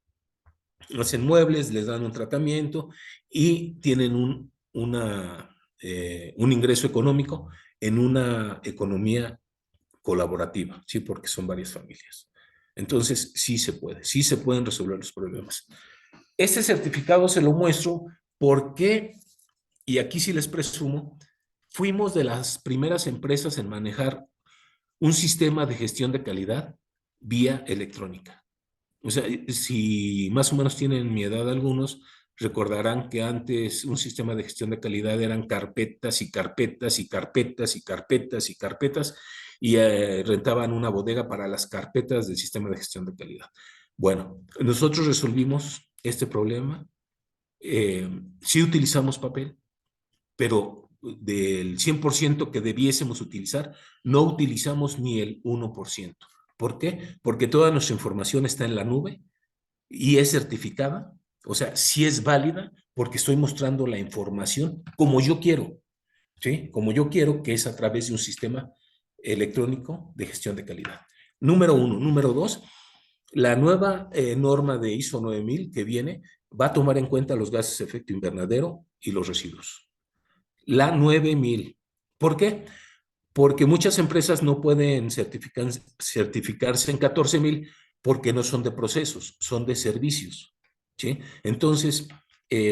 hacen muebles, les dan un tratamiento y tienen un ingreso económico en una economía colaborativa, ¿sí? Porque son varias familias. Entonces, sí se pueden resolver los problemas. Este certificado se lo muestro porque, y aquí sí les presumo, fuimos de las primeras empresas en manejar un sistema de gestión de calidad vía electrónica. O sea, si más o menos tienen mi edad algunos, recordarán que antes un sistema de gestión de calidad eran carpetas y carpetas y carpetas y carpetas y carpetas y rentaban una bodega para las carpetas del sistema de gestión de calidad. Bueno, nosotros resolvimos este problema. Sí utilizamos papel, pero del 100% que debiésemos utilizar, no utilizamos ni el 1%. ¿Por qué? Porque toda nuestra información está en la nube y es certificada, o sea, sí es válida porque estoy mostrando la información como yo quiero, ¿sí? Como yo quiero, que es a través de un sistema electrónico de gestión de calidad. Número 1. Número 2, la nueva norma de ISO 9000 que viene va a tomar en cuenta los gases de efecto invernadero y los residuos. La 9000. ¿Por qué? Porque muchas empresas no pueden certificarse en 14000 porque no son de procesos, son de servicios, ¿sí? Entonces,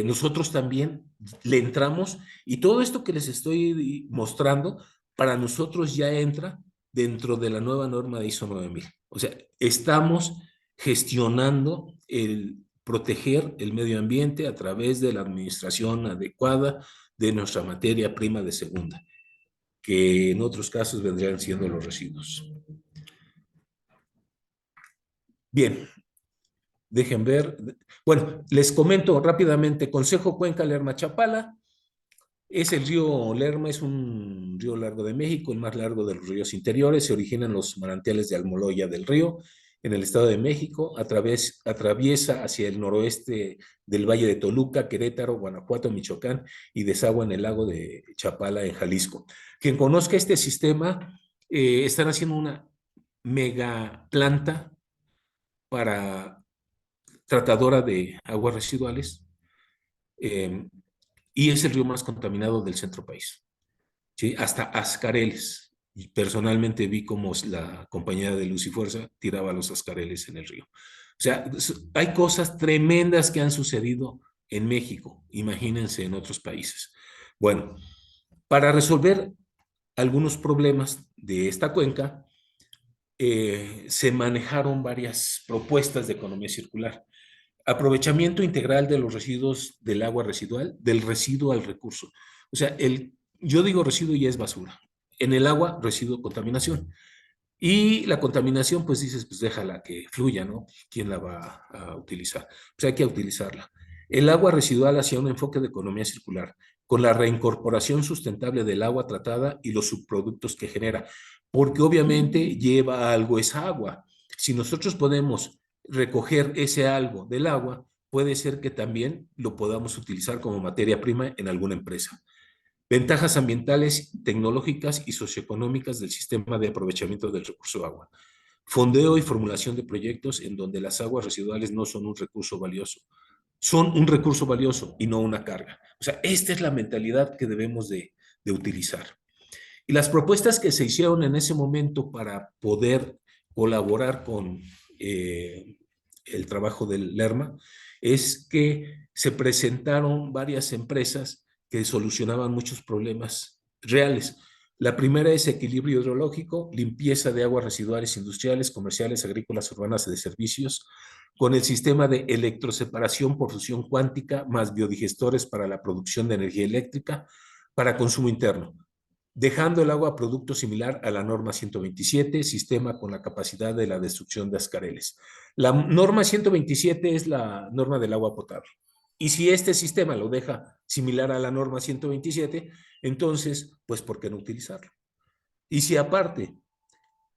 nosotros también le entramos y todo esto que les estoy mostrando, para nosotros ya entra dentro de la nueva norma de ISO 9000. O sea, estamos gestionando el proteger el medio ambiente a través de la administración adecuada de nuestra materia prima de segunda, que en otros casos vendrían siendo los residuos. Bien, dejen ver. Bueno, les comento rápidamente. Consejo Cuenca Lerma-Chapala. Es el río Lerma, es un río largo de México, el más largo de los ríos interiores. Se originan los manantiales de Almoloya del río, en el Estado de México. Atraviesa hacia el noroeste del Valle de Toluca, Querétaro, Guanajuato, Michoacán, y desagua en el lago de Chapala, en Jalisco. Quien conozca este sistema, están haciendo una mega planta para tratadora de aguas residuales, y es el río más contaminado del centro país, ¿sí? Hasta ascareles. Y personalmente vi cómo la compañía de Luz y Fuerza tiraba los ascareles en el río. O sea, hay cosas tremendas que han sucedido en México, imagínense en otros países. Bueno, para resolver algunos problemas de esta cuenca, se manejaron varias propuestas de economía circular. Aprovechamiento integral de los residuos del agua residual, del residuo al recurso. O sea, yo digo residuo y es basura. En el agua, residuo, contaminación. Y la contaminación, pues dices, pues déjala que fluya, ¿no? ¿Quién la va a utilizar? Pues hay que utilizarla. El agua residual hacia un enfoque de economía circular, con la reincorporación sustentable del agua tratada y los subproductos que genera, porque obviamente lleva algo esa agua. Si nosotros podemos recoger ese algo del agua, puede ser que también lo podamos utilizar como materia prima en alguna empresa. Ventajas ambientales, tecnológicas y socioeconómicas del sistema de aprovechamiento del recurso agua. Fondeo y formulación de proyectos en donde las aguas residuales no son un recurso valioso. Son un recurso valioso y no una carga. O sea, esta es la mentalidad que debemos de utilizar. Y las propuestas que se hicieron en ese momento para poder colaborar con el trabajo del Lerma es que se presentaron varias empresas que solucionaban muchos problemas reales. La primera es equilibrio hidrológico, limpieza de aguas residuales industriales, comerciales, agrícolas, urbanas y de servicios, con el sistema de electroseparación por fusión cuántica más biodigestores para la producción de energía eléctrica para consumo interno, dejando el agua producto similar a la norma 127, sistema con la capacidad de la destrucción de ascareles. La norma 127 es la norma del agua potable. Y si este sistema lo deja similar a la norma 127, entonces, pues, ¿por qué no utilizarlo? Y si aparte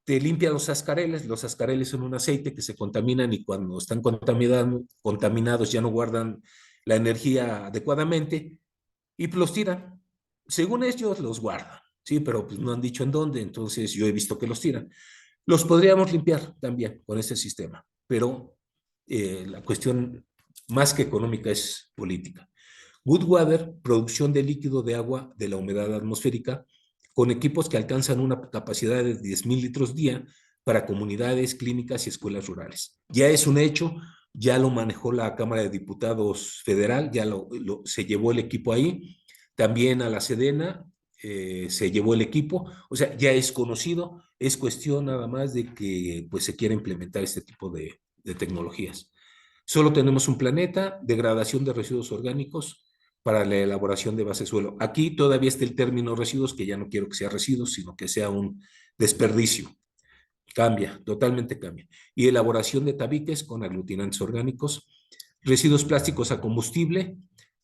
te limpia los ascareles son un aceite que se contaminan y cuando están contaminados ya no guardan la energía adecuadamente y los tiran. Según ellos los guardan, ¿sí? Pero pues no han dicho en dónde, entonces yo he visto que los tiran. Los podríamos limpiar también con este sistema, pero la cuestión más que económica es política. Goodwater, producción de líquido de agua de la humedad atmosférica, con equipos que alcanzan una capacidad de 10,000 litros día para comunidades, clínicas y escuelas rurales. Ya es un hecho, ya lo manejó la Cámara de Diputados Federal, ya se llevó el equipo ahí, también a la Sedena se llevó el equipo, o sea, ya es conocido, es cuestión nada más de que pues, se quiera implementar este tipo de tecnologías. Solo tenemos un planeta, degradación de residuos orgánicos para la elaboración de base suelo. Aquí todavía está el término residuos, que ya no quiero que sea residuos, sino que sea un desperdicio. Cambia, totalmente cambia. Y elaboración de tabiques con aglutinantes orgánicos, residuos plásticos a combustible,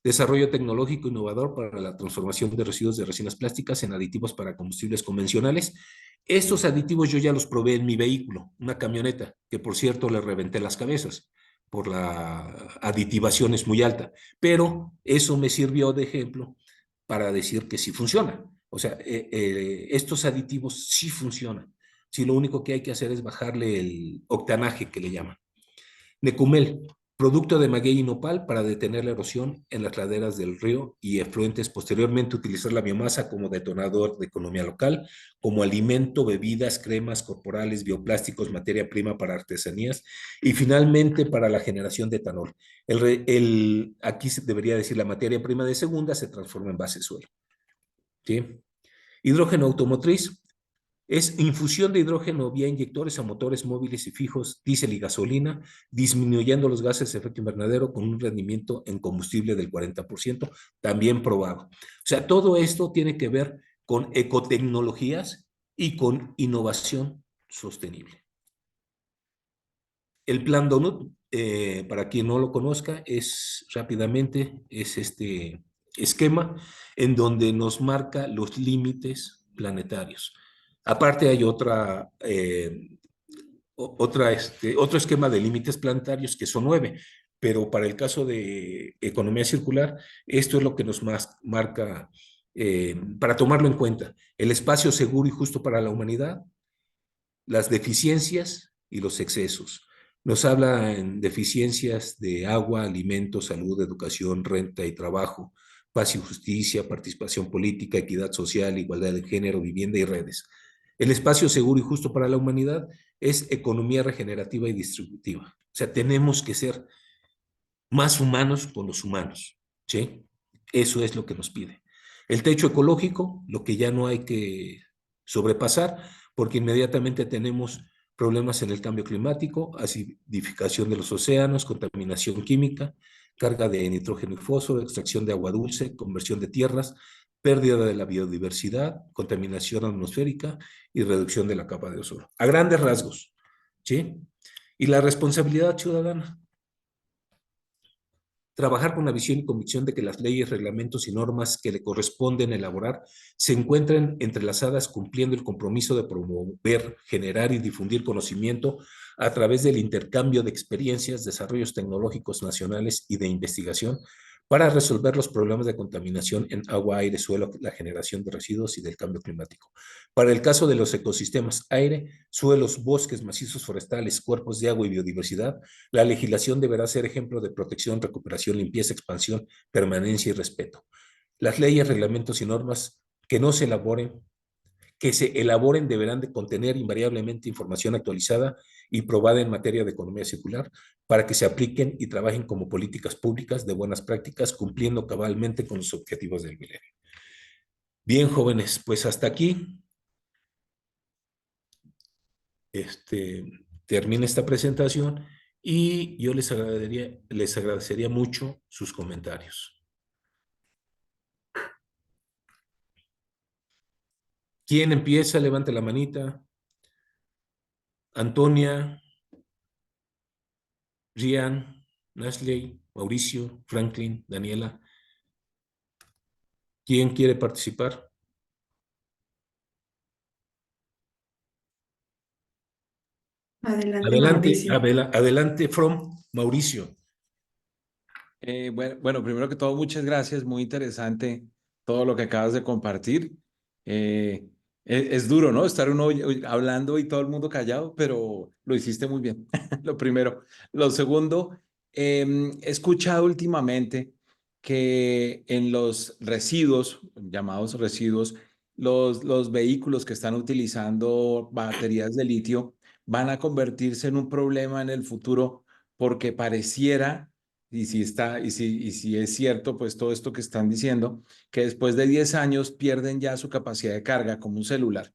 desarrollo tecnológico innovador para la transformación de residuos de resinas plásticas en aditivos para combustibles convencionales. Estos aditivos yo ya los probé en mi vehículo, una camioneta, que por cierto le reventé las cabezas por la aditivación es muy alta, pero eso me sirvió de ejemplo para decir que sí funciona. O sea, estos aditivos sí funcionan. Sí, lo único que hay que hacer es bajarle el octanaje que le llaman. Necumel, producto de maguey y nopal para detener la erosión en las laderas del río y efluentes. Posteriormente, utilizar la biomasa como detonador de economía local, como alimento, bebidas, cremas corporales, bioplásticos, materia prima para artesanías y finalmente para la generación de etanol. Aquí se debería decir la materia prima de segunda se transforma en base suelo. ¿Sí? Hidrógeno automotriz, es infusión de hidrógeno vía inyectores a motores móviles y fijos, diésel y gasolina, disminuyendo los gases de efecto invernadero con un rendimiento en combustible del 40%, también probado. O sea, todo esto tiene que ver con ecotecnologías y con innovación sostenible. El plan Donut, para quien no lo conozca, es rápidamente, es este esquema en donde nos marca los límites planetarios. Aparte hay otro esquema de límites planetarios que son 9, pero para el caso de economía circular, esto es lo que nos marca para tomarlo en cuenta. El espacio seguro y justo para la humanidad, las deficiencias y los excesos. Nos habla en deficiencias de agua, alimentos, salud, educación, renta y trabajo, paz y justicia, participación política, equidad social, igualdad de género, vivienda y redes. El espacio seguro y justo para la humanidad es economía regenerativa y distributiva. O sea, tenemos que ser más humanos con los humanos, ¿sí? Eso es lo que nos pide. El techo ecológico, lo que ya no hay que sobrepasar, porque inmediatamente tenemos problemas en el cambio climático, acidificación de los océanos, contaminación química, carga de nitrógeno y fósforo, extracción de agua dulce, conversión de tierras, pérdida de la biodiversidad, contaminación atmosférica y reducción de la capa de ozono. A grandes rasgos, ¿sí? Y la responsabilidad ciudadana. Trabajar con la visión y convicción de que las leyes, reglamentos y normas que le corresponden elaborar se encuentren entrelazadas cumpliendo el compromiso de promover, generar y difundir conocimiento a través del intercambio de experiencias, desarrollos tecnológicos nacionales y de investigación para resolver los problemas de contaminación en agua, aire, suelo, la generación de residuos y del cambio climático. Para el caso de los ecosistemas aire, suelos, bosques, macizos forestales, cuerpos de agua y biodiversidad, la legislación deberá ser ejemplo de protección, recuperación, limpieza, expansión, permanencia y respeto. Las leyes, reglamentos y normas que se elaboren deberán de contener invariablemente información actualizada y probada en materia de economía circular para que se apliquen y trabajen como políticas públicas de buenas prácticas, cumpliendo cabalmente con los objetivos del milenio. Bien, jóvenes, pues hasta aquí termina esta presentación y yo les agradecería mucho sus comentarios. ¿Quién empieza? Levante la manita. Antonia, Rian, Nashley, Mauricio, Franklin, Daniela. ¿Quién quiere participar? Adelante, Adelante, Mauricio. adelante, from Mauricio. Bueno, primero que todo, muchas gracias. Muy interesante todo lo que acabas de compartir. Es duro, ¿no? Estar uno hablando y todo el mundo callado, pero lo hiciste muy bien. Lo primero. Lo segundo, he escuchado últimamente que en los residuos, llamados residuos, los vehículos que están utilizando baterías de litio van a convertirse en un problema en el futuro porque pareciera y si es cierto, pues todo esto que están diciendo, que después de 10 años pierden ya su capacidad de carga como un celular.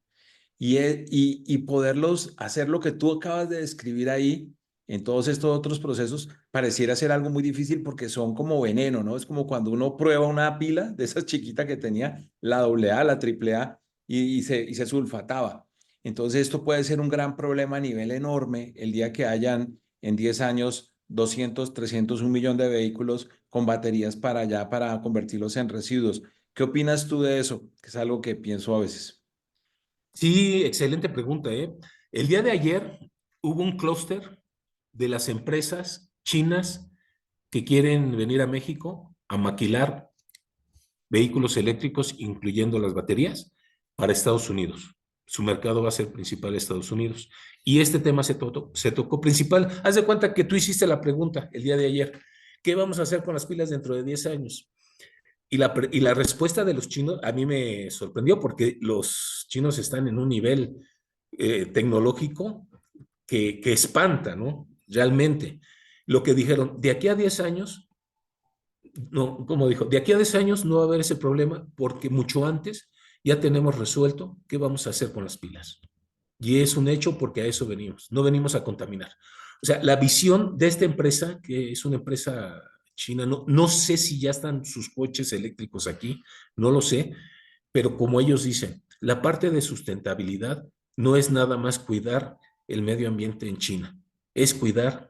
Y poderlos hacer lo que tú acabas de describir ahí, en todos estos otros procesos, pareciera ser algo muy difícil porque son como veneno, ¿no? Es como cuando uno prueba una pila de esas chiquitas que tenía, la AA, la AAA, y se sulfataba. Entonces esto puede ser un gran problema a nivel enorme el día que hayan en 10 años 200, 300, 1 millón de vehículos con baterías para allá para convertirlos en residuos. ¿Qué opinas tú de eso? Que es algo que pienso a veces. Sí, excelente pregunta, ¿eh? El día de ayer hubo un clúster de las empresas chinas que quieren venir a México a maquilar vehículos eléctricos, incluyendo las baterías, para Estados Unidos. Su mercado va a ser principal Estados Unidos. Y este tema se tocó principal. Haz de cuenta que tú hiciste la pregunta el día de ayer. ¿Qué vamos a hacer con las pilas dentro de 10 años? Y la respuesta de los chinos a mí me sorprendió porque los chinos están en un nivel tecnológico que espanta, ¿no? Realmente. Lo que dijeron, de aquí a 10 años, no, como dijo, de aquí a 10 años no va a haber ese problema porque mucho antes ya tenemos resuelto qué vamos a hacer con las pilas. Y es un hecho porque a eso venimos, no venimos a contaminar. O sea, la visión de esta empresa, que es una empresa china, no sé si ya están sus coches eléctricos aquí, no lo sé, pero como ellos dicen, la parte de sustentabilidad no es nada más cuidar el medio ambiente en China, es cuidar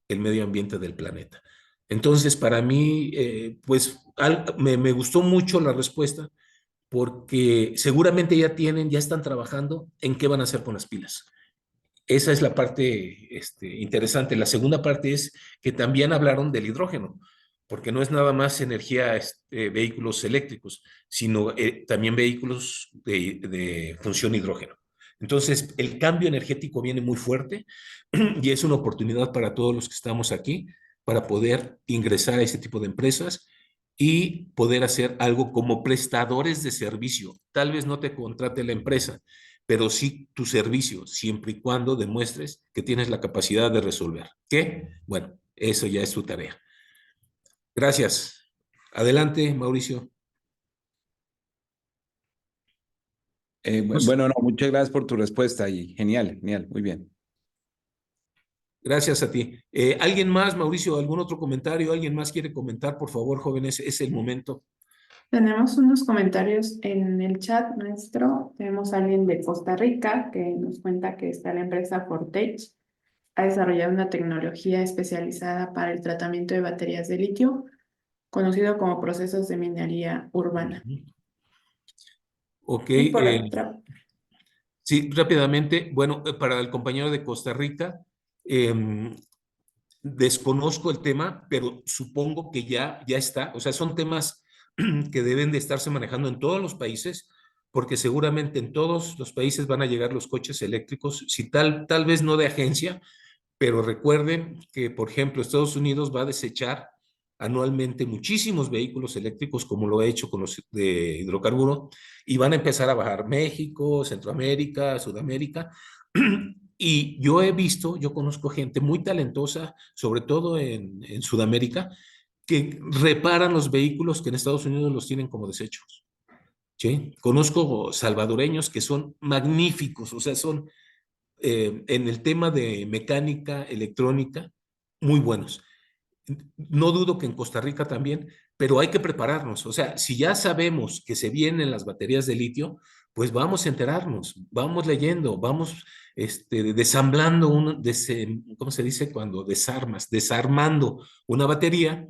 el medio ambiente del planeta. Entonces, para mí, pues me gustó mucho la respuesta porque seguramente ya están trabajando en qué van a hacer con las pilas. Esa es la parte interesante. La segunda parte es que también hablaron del hidrógeno, porque no es nada más energía, vehículos eléctricos, sino también vehículos de función hidrógeno. Entonces, el cambio energético viene muy fuerte y es una oportunidad para todos los que estamos aquí para poder ingresar a este tipo de empresas y poder hacer algo como prestadores de servicio. Tal vez no te contrate la empresa, pero sí tu servicio, siempre y cuando demuestres que tienes la capacidad de resolver. ¿Qué? Bueno, eso ya es tu tarea. Gracias. Adelante, Mauricio. Bueno, no, muchas gracias por tu respuesta y genial, genial, muy bien. Gracias a ti. ¿Alguien más, Mauricio, algún otro comentario? ¿Alguien más quiere comentar? Por favor, jóvenes, es el momento. Tenemos unos comentarios en el chat nuestro. Tenemos a alguien de Costa Rica que nos cuenta que está la empresa Fortech. Ha desarrollado una tecnología especializada para el tratamiento de baterías de litio, conocido como procesos de minería urbana. Ok. Y por otra, Sí, rápidamente. Bueno, para el compañero de Costa Rica, desconozco el tema, pero supongo que ya está. O sea, son temas que deben de estarse manejando en todos los países, porque seguramente en todos los países van a llegar los coches eléctricos, si tal vez no de agencia, pero recuerden que, por ejemplo, Estados Unidos va a desechar anualmente muchísimos vehículos eléctricos, como lo ha hecho con los de hidrocarburo, y van a empezar a bajar México, Centroamérica, Sudamérica. Y yo conozco gente muy talentosa, sobre todo en Sudamérica, que reparan los vehículos que en Estados Unidos los tienen como desechos. ¿Sí? Conozco salvadoreños que son magníficos, o sea, son en el tema de mecánica, electrónica, muy buenos. No dudo que en Costa Rica también, pero hay que prepararnos. O sea, si ya sabemos que se vienen las baterías de litio, pues vamos a enterarnos, vamos leyendo, vamos desamblando, ¿cómo se dice? Cuando desarmando una batería,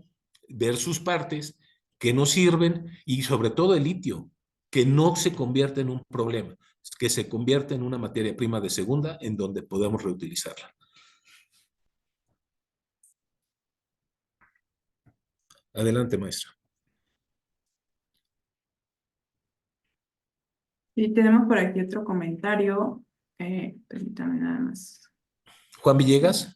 ver sus partes que no sirven y sobre todo el litio, que no se convierte en un problema, que se convierte en una materia prima de segunda en donde podemos reutilizarla. Adelante, maestra. y tenemos por aquí otro comentario. Permítame nada más. Juan Villegas.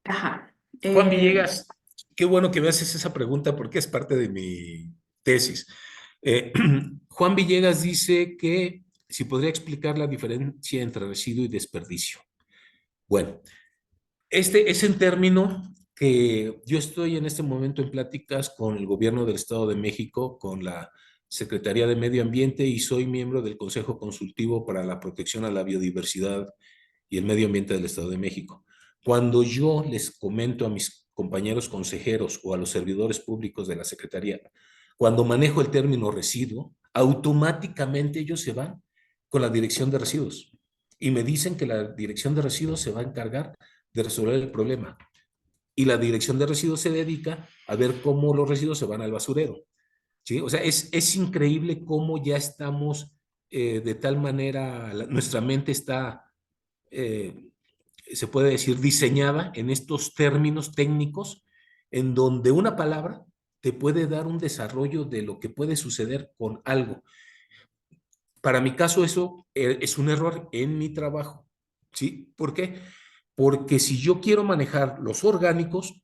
Ajá. Juan Villegas, qué bueno que me haces esa pregunta porque es parte de mi tesis. Juan Villegas dice que si podría explicar la diferencia entre residuo y desperdicio. Bueno, este es un término que yo estoy en este momento en pláticas con el gobierno del Estado de México, con la Secretaría de Medio Ambiente y soy miembro del Consejo Consultivo para la Protección a la Biodiversidad y el Medio Ambiente del Estado de México. Cuando yo les comento a mis compañeros consejeros o a los servidores públicos de la Secretaría, cuando manejo el término residuo, automáticamente ellos se van con la dirección de residuos y me dicen que la dirección de residuos se va a encargar de resolver el problema. Y la dirección de residuos se dedica a ver cómo los residuos se van al basurero. ¿Sí? O sea, es increíble cómo ya estamos de tal manera, nuestra mente está, se puede decir, diseñada en estos términos técnicos, en donde una palabra te puede dar un desarrollo de lo que puede suceder con algo. Para mi caso, eso es un error en mi trabajo. ¿Sí? ¿Por qué? Porque si yo quiero manejar los orgánicos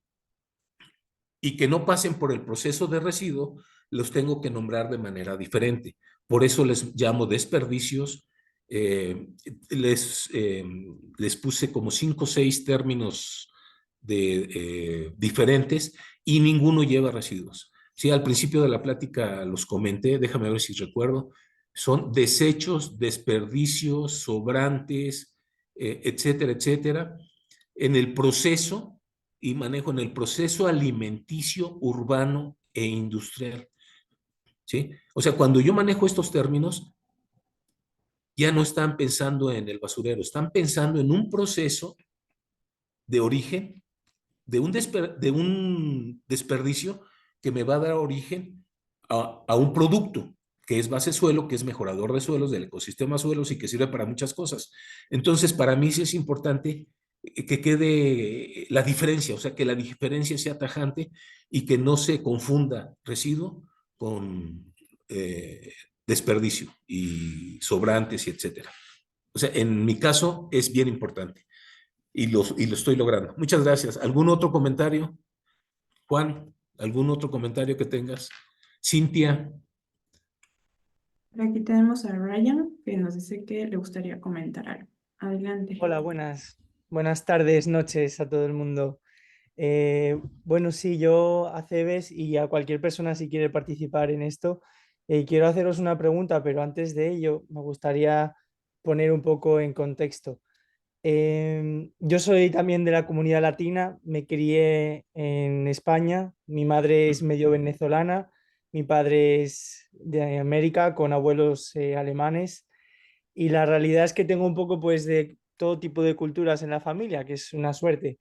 y que no pasen por el proceso de residuo, los tengo que nombrar de manera diferente. Por eso les llamo desperdicios. eh, les puse como 5 o 6 términos diferentes y ninguno lleva residuos. Sí, al principio de la plática los comenté, déjame ver si recuerdo. Son desechos, desperdicios, sobrantes, etcétera, etcétera. En el proceso y manejo en el proceso alimenticio urbano e industrial. ¿Sí? O sea, cuando yo manejo estos términos, ya no están pensando en el basurero, están pensando en un proceso de origen, de un desperdicio que me va a dar origen a un producto que es base suelo, que es mejorador de suelos, del ecosistema suelos y que sirve para muchas cosas. Entonces, para mí sí es importante que quede la diferencia, o sea, que la diferencia sea tajante y que no se confunda residuo con desperdicio y sobrantes y etcétera. O sea, en mi caso es bien importante y lo estoy logrando. Muchas gracias. ¿Algún otro comentario? Juan, ¿algún otro comentario que tengas? Cintia, Aquí tenemos a Ryan, que nos dice que le gustaría comentar algo. Adelante. Hola, buenas tardes, noches a todo el mundo. Bueno, sí, yo a Cebes y a cualquier persona si quiere participar en esto, quiero haceros una pregunta, pero antes de ello me gustaría poner un poco en contexto. Yo soy también de la comunidad latina, me crié en España, mi madre es medio venezolana, mi padre es de América con abuelos alemanes. Y la realidad es que tengo un poco pues de todo tipo de culturas en la familia, que es una suerte.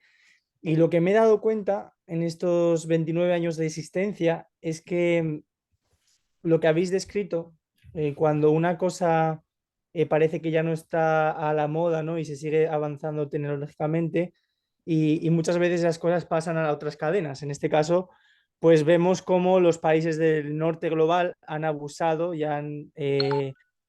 Y lo que me he dado cuenta en estos 29 años de existencia es que lo que habéis descrito, cuando una cosa parece que ya no está a la moda, ¿no? Y se sigue avanzando tecnológicamente, y muchas veces las cosas pasan a otras cadenas. En este caso, pues vemos cómo los países del norte global han abusado y han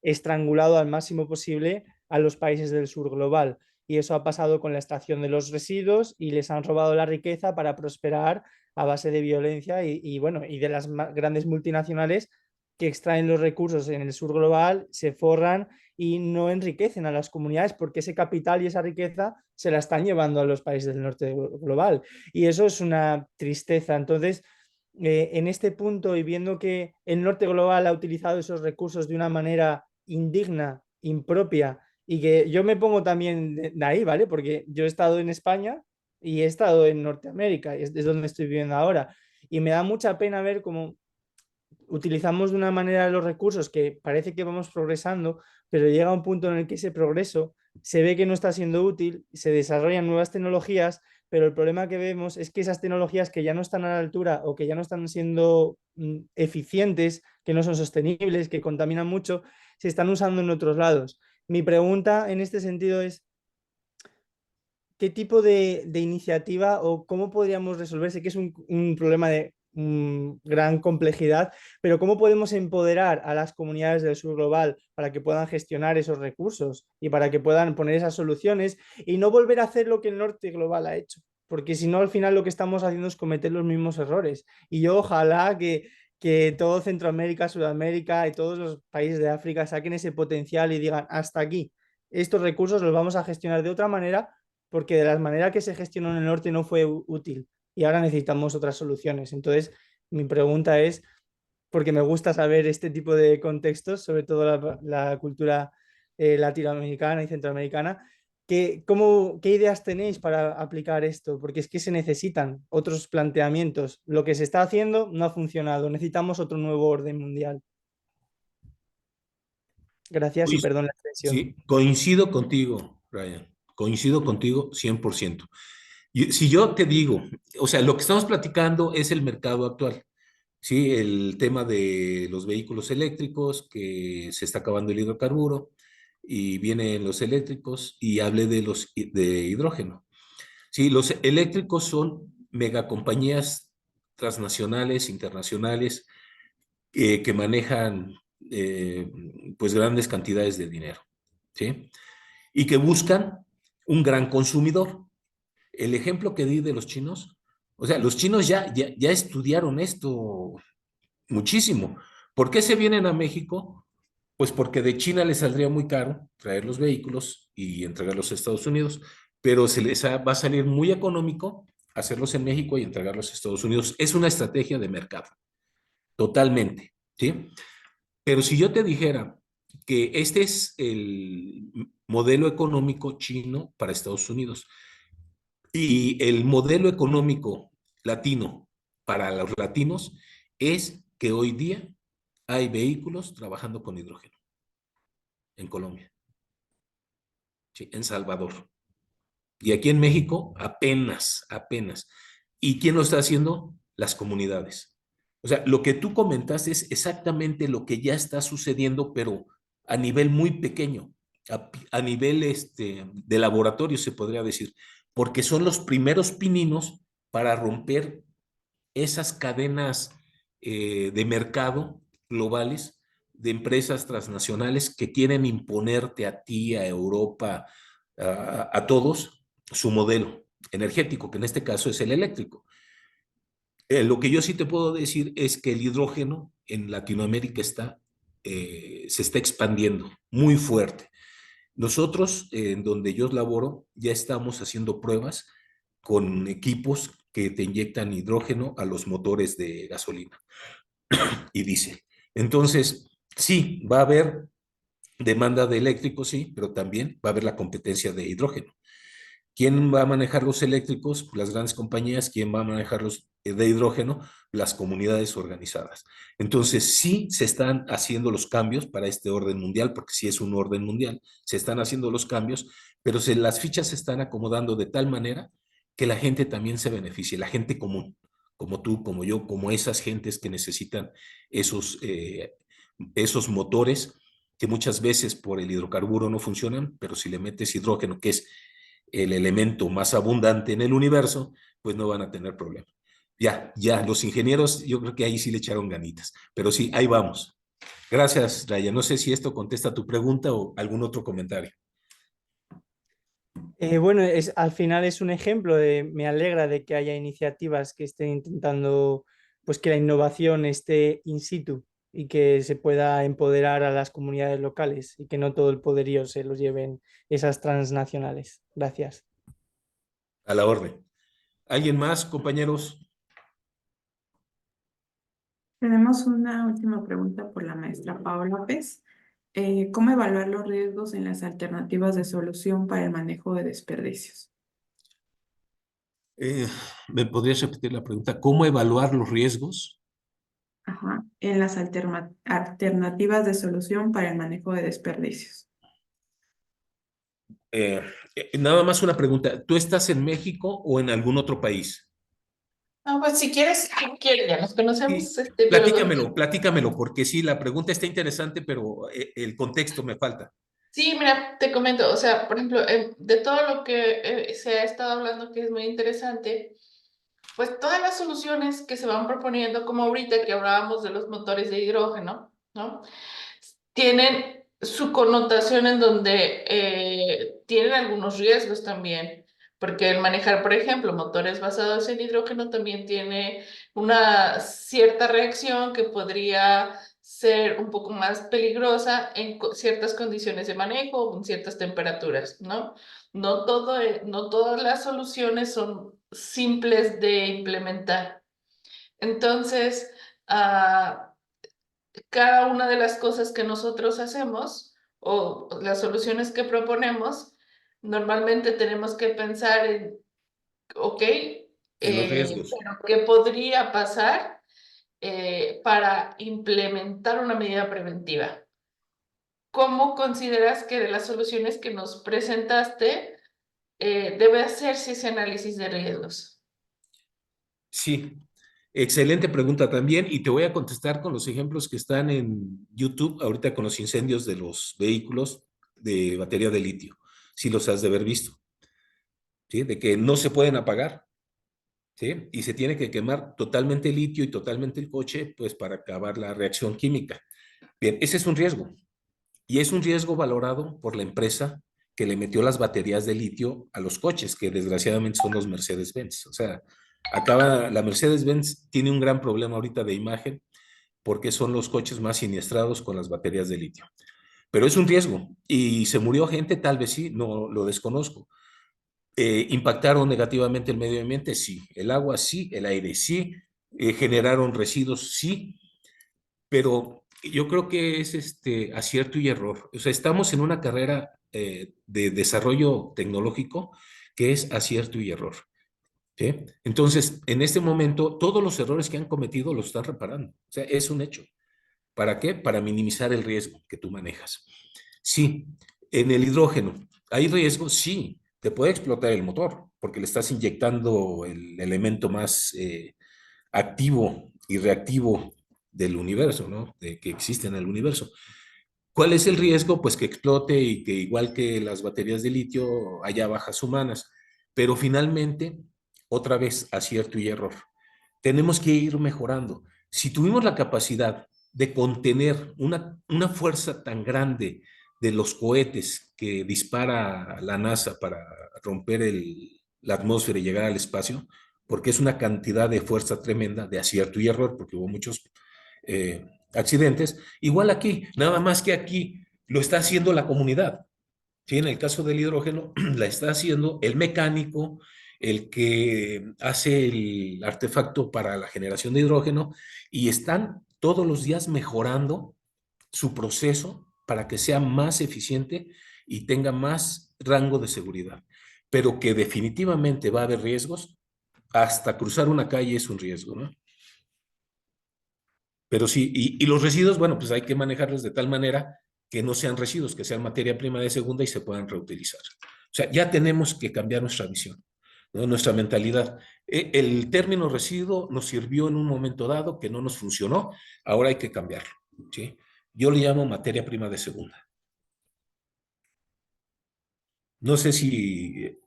estrangulado al máximo posible a los países del sur global. Y eso ha pasado con la extracción de los residuos y les han robado la riqueza para prosperar a base de violencia bueno, y de las grandes multinacionales que extraen los recursos en el sur global, se forran y no enriquecen a las comunidades porque ese capital y esa riqueza se la están llevando a los países del norte global. Y eso es una tristeza. Entonces, en este punto y viendo que el norte global ha utilizado esos recursos de una manera indigna, impropia, y que yo me pongo también de ahí, ¿vale? Porque yo he estado en España y he estado en Norteamérica, es donde estoy viviendo ahora. Y me da mucha pena ver cómo utilizamos de una manera los recursos que parece que vamos progresando, pero llega un punto en el que ese progreso se ve que no está siendo útil, se desarrollan nuevas tecnologías, pero el problema que vemos es que esas tecnologías que ya no están a la altura o que ya no están siendo eficientes, que no son sostenibles, que contaminan mucho, se están usando en otros lados. Mi pregunta en este sentido es, ¿qué tipo de iniciativa o cómo podríamos resolver? Sé que es un problema de gran complejidad, pero ¿cómo podemos empoderar a las comunidades del sur global para que puedan gestionar esos recursos y para que puedan poner esas soluciones y no volver a hacer lo que el norte global ha hecho? Porque si no, al final lo que estamos haciendo es cometer los mismos errores. Y yo ojalá que todo Centroamérica, Sudamérica y todos los países de África saquen ese potencial y digan, hasta aquí, estos recursos los vamos a gestionar de otra manera porque de la manera que se gestionó en el norte no fue útil y ahora necesitamos otras soluciones. Entonces, mi pregunta es, porque me gusta saber este tipo de contextos, sobre todo la cultura latinoamericana y centroamericana, ¿qué ideas tenéis para aplicar esto? Porque es que se necesitan otros planteamientos. Lo que se está haciendo no ha funcionado. Necesitamos otro nuevo orden mundial. Gracias y perdón la extensión. sí, coincido contigo, Ryan, coincido contigo 100%. Y si yo te digo, o sea, lo que estamos platicando es el mercado actual, ¿sí? El tema de los vehículos eléctricos, que se está acabando el hidrocarburo y vienen los eléctricos y hablé de los de hidrógeno. Sí, los eléctricos son megacompañías transnacionales, internacionales, que manejan pues grandes cantidades de dinero, ¿sí? Y que buscan un gran consumidor. El ejemplo que di de los chinos, o sea, los chinos ya estudiaron esto muchísimo. ¿Por qué se vienen a México? Pues porque de China les saldría muy caro traer los vehículos y entregarlos a Estados Unidos, pero va a salir muy económico hacerlos en México y entregarlos a Estados Unidos. Es una estrategia de mercado, totalmente, ¿sí? Pero si yo te dijera que este es el modelo económico chino para Estados Unidos y el modelo económico latino para los latinos es que hoy día hay vehículos trabajando con hidrógeno en Colombia, ¿sí? En Salvador. Y aquí en México apenas. ¿Y quién lo está haciendo? Las comunidades. O sea, lo que tú comentaste es exactamente lo que ya está sucediendo, pero a nivel muy pequeño, a nivel de laboratorio se podría decir, porque son los primeros pininos para romper esas cadenas de mercado globales de empresas transnacionales que quieren imponerte a ti, a Europa, a todos, su modelo energético, que en este caso es el eléctrico. Lo que yo sí te puedo decir es que el hidrógeno en Latinoamérica se está expandiendo muy fuerte. Nosotros, en donde yo laboro, ya estamos haciendo pruebas con equipos que te inyectan hidrógeno a los motores de gasolina y diésel. Entonces, sí, va a haber demanda de eléctricos, sí, pero también va a haber la competencia de hidrógeno. ¿Quién va a manejar los eléctricos? Las grandes compañías. ¿Quién va a manejar los de hidrógeno? Las comunidades organizadas. Entonces, sí se están haciendo los cambios para este orden mundial, porque sí es un orden mundial, se están haciendo los cambios, pero las fichas se están acomodando de tal manera que la gente también se beneficie, la gente común, como tú, como yo, como esas gentes que necesitan esos motores que muchas veces por el hidrocarburo no funcionan, pero si le metes hidrógeno, que es el elemento más abundante en el universo, pues no van a tener problema. Ya, los ingenieros, yo creo que ahí sí le echaron ganitas, pero sí, ahí vamos. Gracias, Raya. No sé si esto contesta tu pregunta o algún otro comentario. Bueno, al final es un ejemplo me alegra de que haya iniciativas que estén intentando pues que la innovación esté in situ y que se pueda empoderar a las comunidades locales y que no todo el poderío se lo lleven esas transnacionales. Gracias. A la orden. ¿Alguien más, compañeros? Tenemos una última pregunta por la maestra Paola López. ¿Cómo evaluar los riesgos en las alternativas de solución para el manejo de desperdicios? ¿Me podrías repetir la pregunta? ¿Cómo evaluar los riesgos? Ajá, en las alternativas de solución para el manejo de desperdicios. Eh, Nada más una pregunta. ¿Tú estás en México o en algún otro país? No, pues si quieres, ya nos Sí, conocemos, pero platícamelo, porque sí, la pregunta está interesante, pero el contexto me falta. sí, mira, te comento, o sea, por ejemplo, de todo lo que se ha estado hablando que es muy interesante, pues todas las soluciones que se van proponiendo, como ahorita que hablábamos de los motores de hidrógeno, ¿no? Tienen su connotación en donde tienen algunos riesgos también, porque el manejar, por ejemplo, motores basados en hidrógeno también tiene una cierta reacción que podría ser un poco más peligrosa en ciertas condiciones de manejo o en ciertas temperaturas, ¿no? No todas las soluciones son simples de implementar. Entonces, ah, cada una de las cosas que nosotros hacemos o las soluciones que proponemos, normalmente tenemos que pensar en, ok, En los riesgos. pero ¿qué podría pasar para implementar una medida preventiva? ¿Cómo consideras que de las soluciones que nos presentaste debe hacerse ese análisis de riesgos? Sí, excelente pregunta también, y te voy a contestar con los ejemplos que están en YouTube ahorita con los incendios de los vehículos de batería de litio, si los has de haber visto, ¿sí? De que no se pueden apagar. ¿sí? Y se tiene que quemar totalmente el litio y totalmente el coche, pues para acabar la reacción química. Bien, ese es un riesgo. Y es un riesgo valorado por la empresa que le metió las baterías de litio a los coches, que desgraciadamente son los Mercedes-Benz. O sea, la Mercedes-Benz tiene un gran problema ahorita de imagen porque son los coches más siniestrados con las baterías de litio. Pero es un riesgo. Y se murió gente, tal vez sí, no lo desconozco. ¿Impactaron negativamente el medio ambiente? Sí. El agua, sí. El aire, sí. ¿Generaron residuos? Sí. Pero yo creo que es acierto y error. O sea, estamos en una carrera de desarrollo tecnológico que es acierto y error. ¿Sí? Entonces, en este momento, todos los errores que han cometido los están reparando. O sea, es un hecho. ¿Para qué? Para minimizar el riesgo que tú manejas. Sí, en el hidrógeno, ¿hay riesgo? Sí, te puede explotar el motor porque le estás inyectando el elemento más activo y reactivo del universo, ¿no? Que existe en el universo. ¿Cuál es el riesgo? Pues que explote y que igual que las baterías de litio haya bajas humanas. Pero finalmente, otra vez, acierto y error. Tenemos que ir mejorando. Si tuvimos la capacidad de contener una fuerza tan grande de los cohetes que dispara la NASA para romper la atmósfera y llegar al espacio, porque es una cantidad de fuerza tremenda, de acierto y error, porque hubo muchos accidentes. Igual aquí, nada más que aquí lo está haciendo la comunidad. ¿Sí? En el caso del hidrógeno, la está haciendo el mecánico, el que hace el artefacto para la generación de hidrógeno, y están todos los días mejorando su proceso para que sea más eficiente y tenga más rango de seguridad. Pero que definitivamente va a haber riesgos, hasta cruzar una calle es un riesgo, ¿no? Pero sí, y los residuos, bueno, pues hay que manejarlos de tal manera que no sean residuos, que sean materia prima de segunda y se puedan reutilizar. O sea, ya tenemos que cambiar nuestra visión, ¿no? Nuestra mentalidad. El término residuo nos sirvió en un momento dado que no nos funcionó, ahora hay que cambiarlo, ¿sí? Yo le llamo materia prima de segunda. No sé si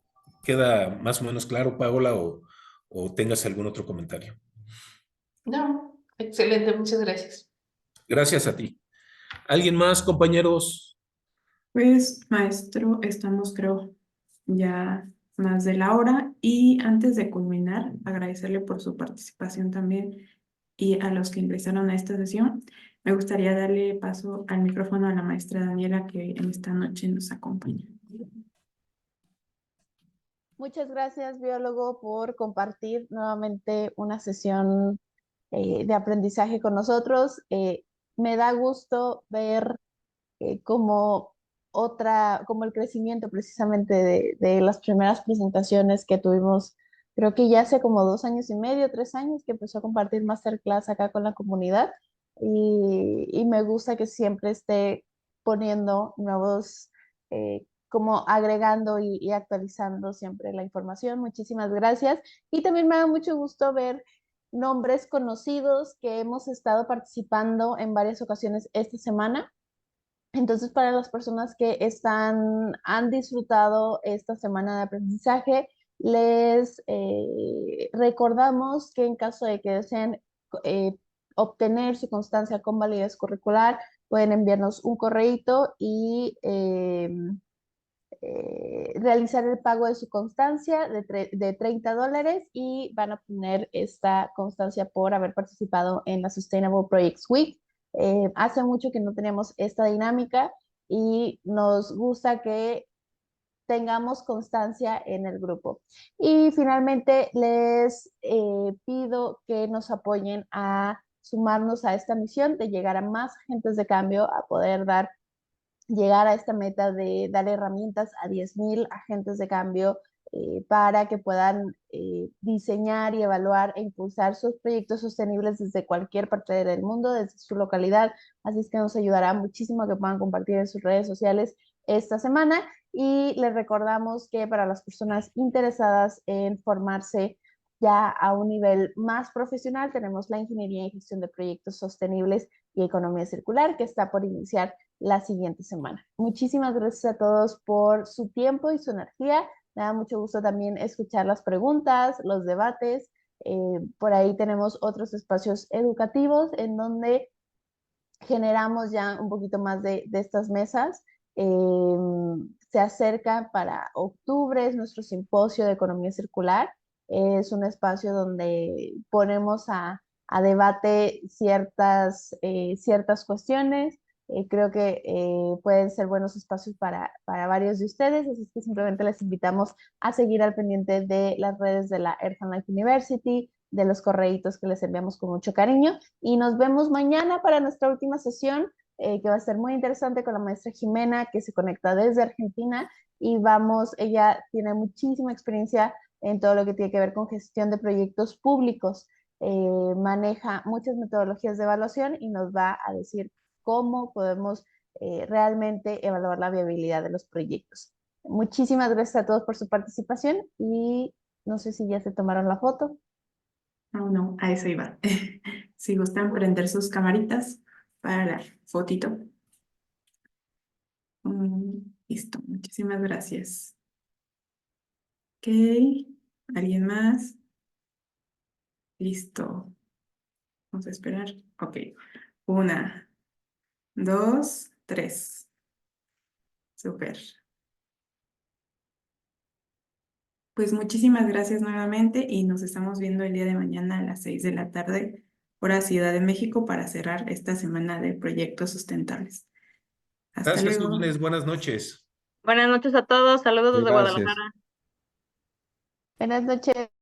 queda más o menos claro, Paola, o tengas algún otro comentario. No, excelente, muchas gracias. Gracias a ti. ¿Alguien más, compañeros? Pues, maestro, estamos, creo, ya más de la hora y antes de culminar, agradecerle por su participación también y a los que ingresaron a esta sesión. Me gustaría darle paso al micrófono a la maestra Daniela que en esta noche nos acompaña. Muchas gracias, biólogo, por compartir nuevamente una sesión de aprendizaje con nosotros. Me da gusto ver como como el crecimiento precisamente de las primeras presentaciones que tuvimos, creo que ya hace como 2 años y medio, 3 años, que empezó a compartir masterclass acá con la comunidad y me gusta que siempre esté poniendo nuevos, como agregando y actualizando siempre la información. Muchísimas gracias. Y también me da mucho gusto ver nombres conocidos que hemos estado participando en varias ocasiones esta semana. Entonces, para las personas que han disfrutado esta semana de aprendizaje, les recordamos que en caso de que deseen eh, obtener su constancia con validez curricular, pueden enviarnos un correíto y realizar el pago de su constancia de $30 y van a obtener esta constancia por haber participado en la Sustainable Projects Week. Hace mucho que no tenemos esta dinámica y nos gusta que tengamos constancia en el grupo. Y finalmente les pido que nos apoyen a sumarnos a esta misión de llegar a más agentes de cambio, a poder llegar a esta meta de dar herramientas a 10,000 agentes de cambio para que puedan diseñar y evaluar e impulsar sus proyectos sostenibles desde cualquier parte del mundo, desde su localidad. Así es que nos ayudará muchísimo que puedan compartir en sus redes sociales esta semana. Y les recordamos que para las personas interesadas en formarse ya a un nivel más profesional, tenemos la Ingeniería y Gestión de Proyectos Sostenibles y Economía Circular, que está por iniciar la siguiente semana. Muchísimas gracias a todos por su tiempo y su energía. Me da mucho gusto también escuchar las preguntas, los debates Por ahí tenemos otros espacios educativos en donde generamos ya un poquito más de estas mesas. Se acerca para octubre, es nuestro simposio de economía circular. Es un espacio donde ponemos a debate ciertas cuestiones. Creo que pueden ser buenos espacios para varios de ustedes, así es que simplemente les invitamos a seguir al pendiente de las redes de la Earth and Life University, de los correitos que les enviamos con mucho cariño, y nos vemos mañana para nuestra última sesión, que va a ser muy interesante, con la maestra Jimena, que se conecta desde Argentina, y ella tiene muchísima experiencia en todo lo que tiene que ver con gestión de proyectos públicos. Maneja muchas metodologías de evaluación y nos va a decir cómo podemos realmente evaluar la viabilidad de los proyectos. Muchísimas gracias a todos por su participación, y no sé si ya se tomaron la foto. No, no, a eso iba. Si gustan prender sus camaritas para la fotito. Listo, muchísimas gracias. Ok, ¿alguien más? Listo. Vamos a esperar. Ok, 1, 2, 3. Súper. Pues muchísimas gracias nuevamente y nos estamos viendo el día de mañana a las 6 de la tarde, hora Ciudad de México, para cerrar esta semana de proyectos sustentables. Hasta Gracias, luego. Inés. Buenas noches. Buenas noches a todos, saludos desde Gracias. Guadalajara. Buenas noches.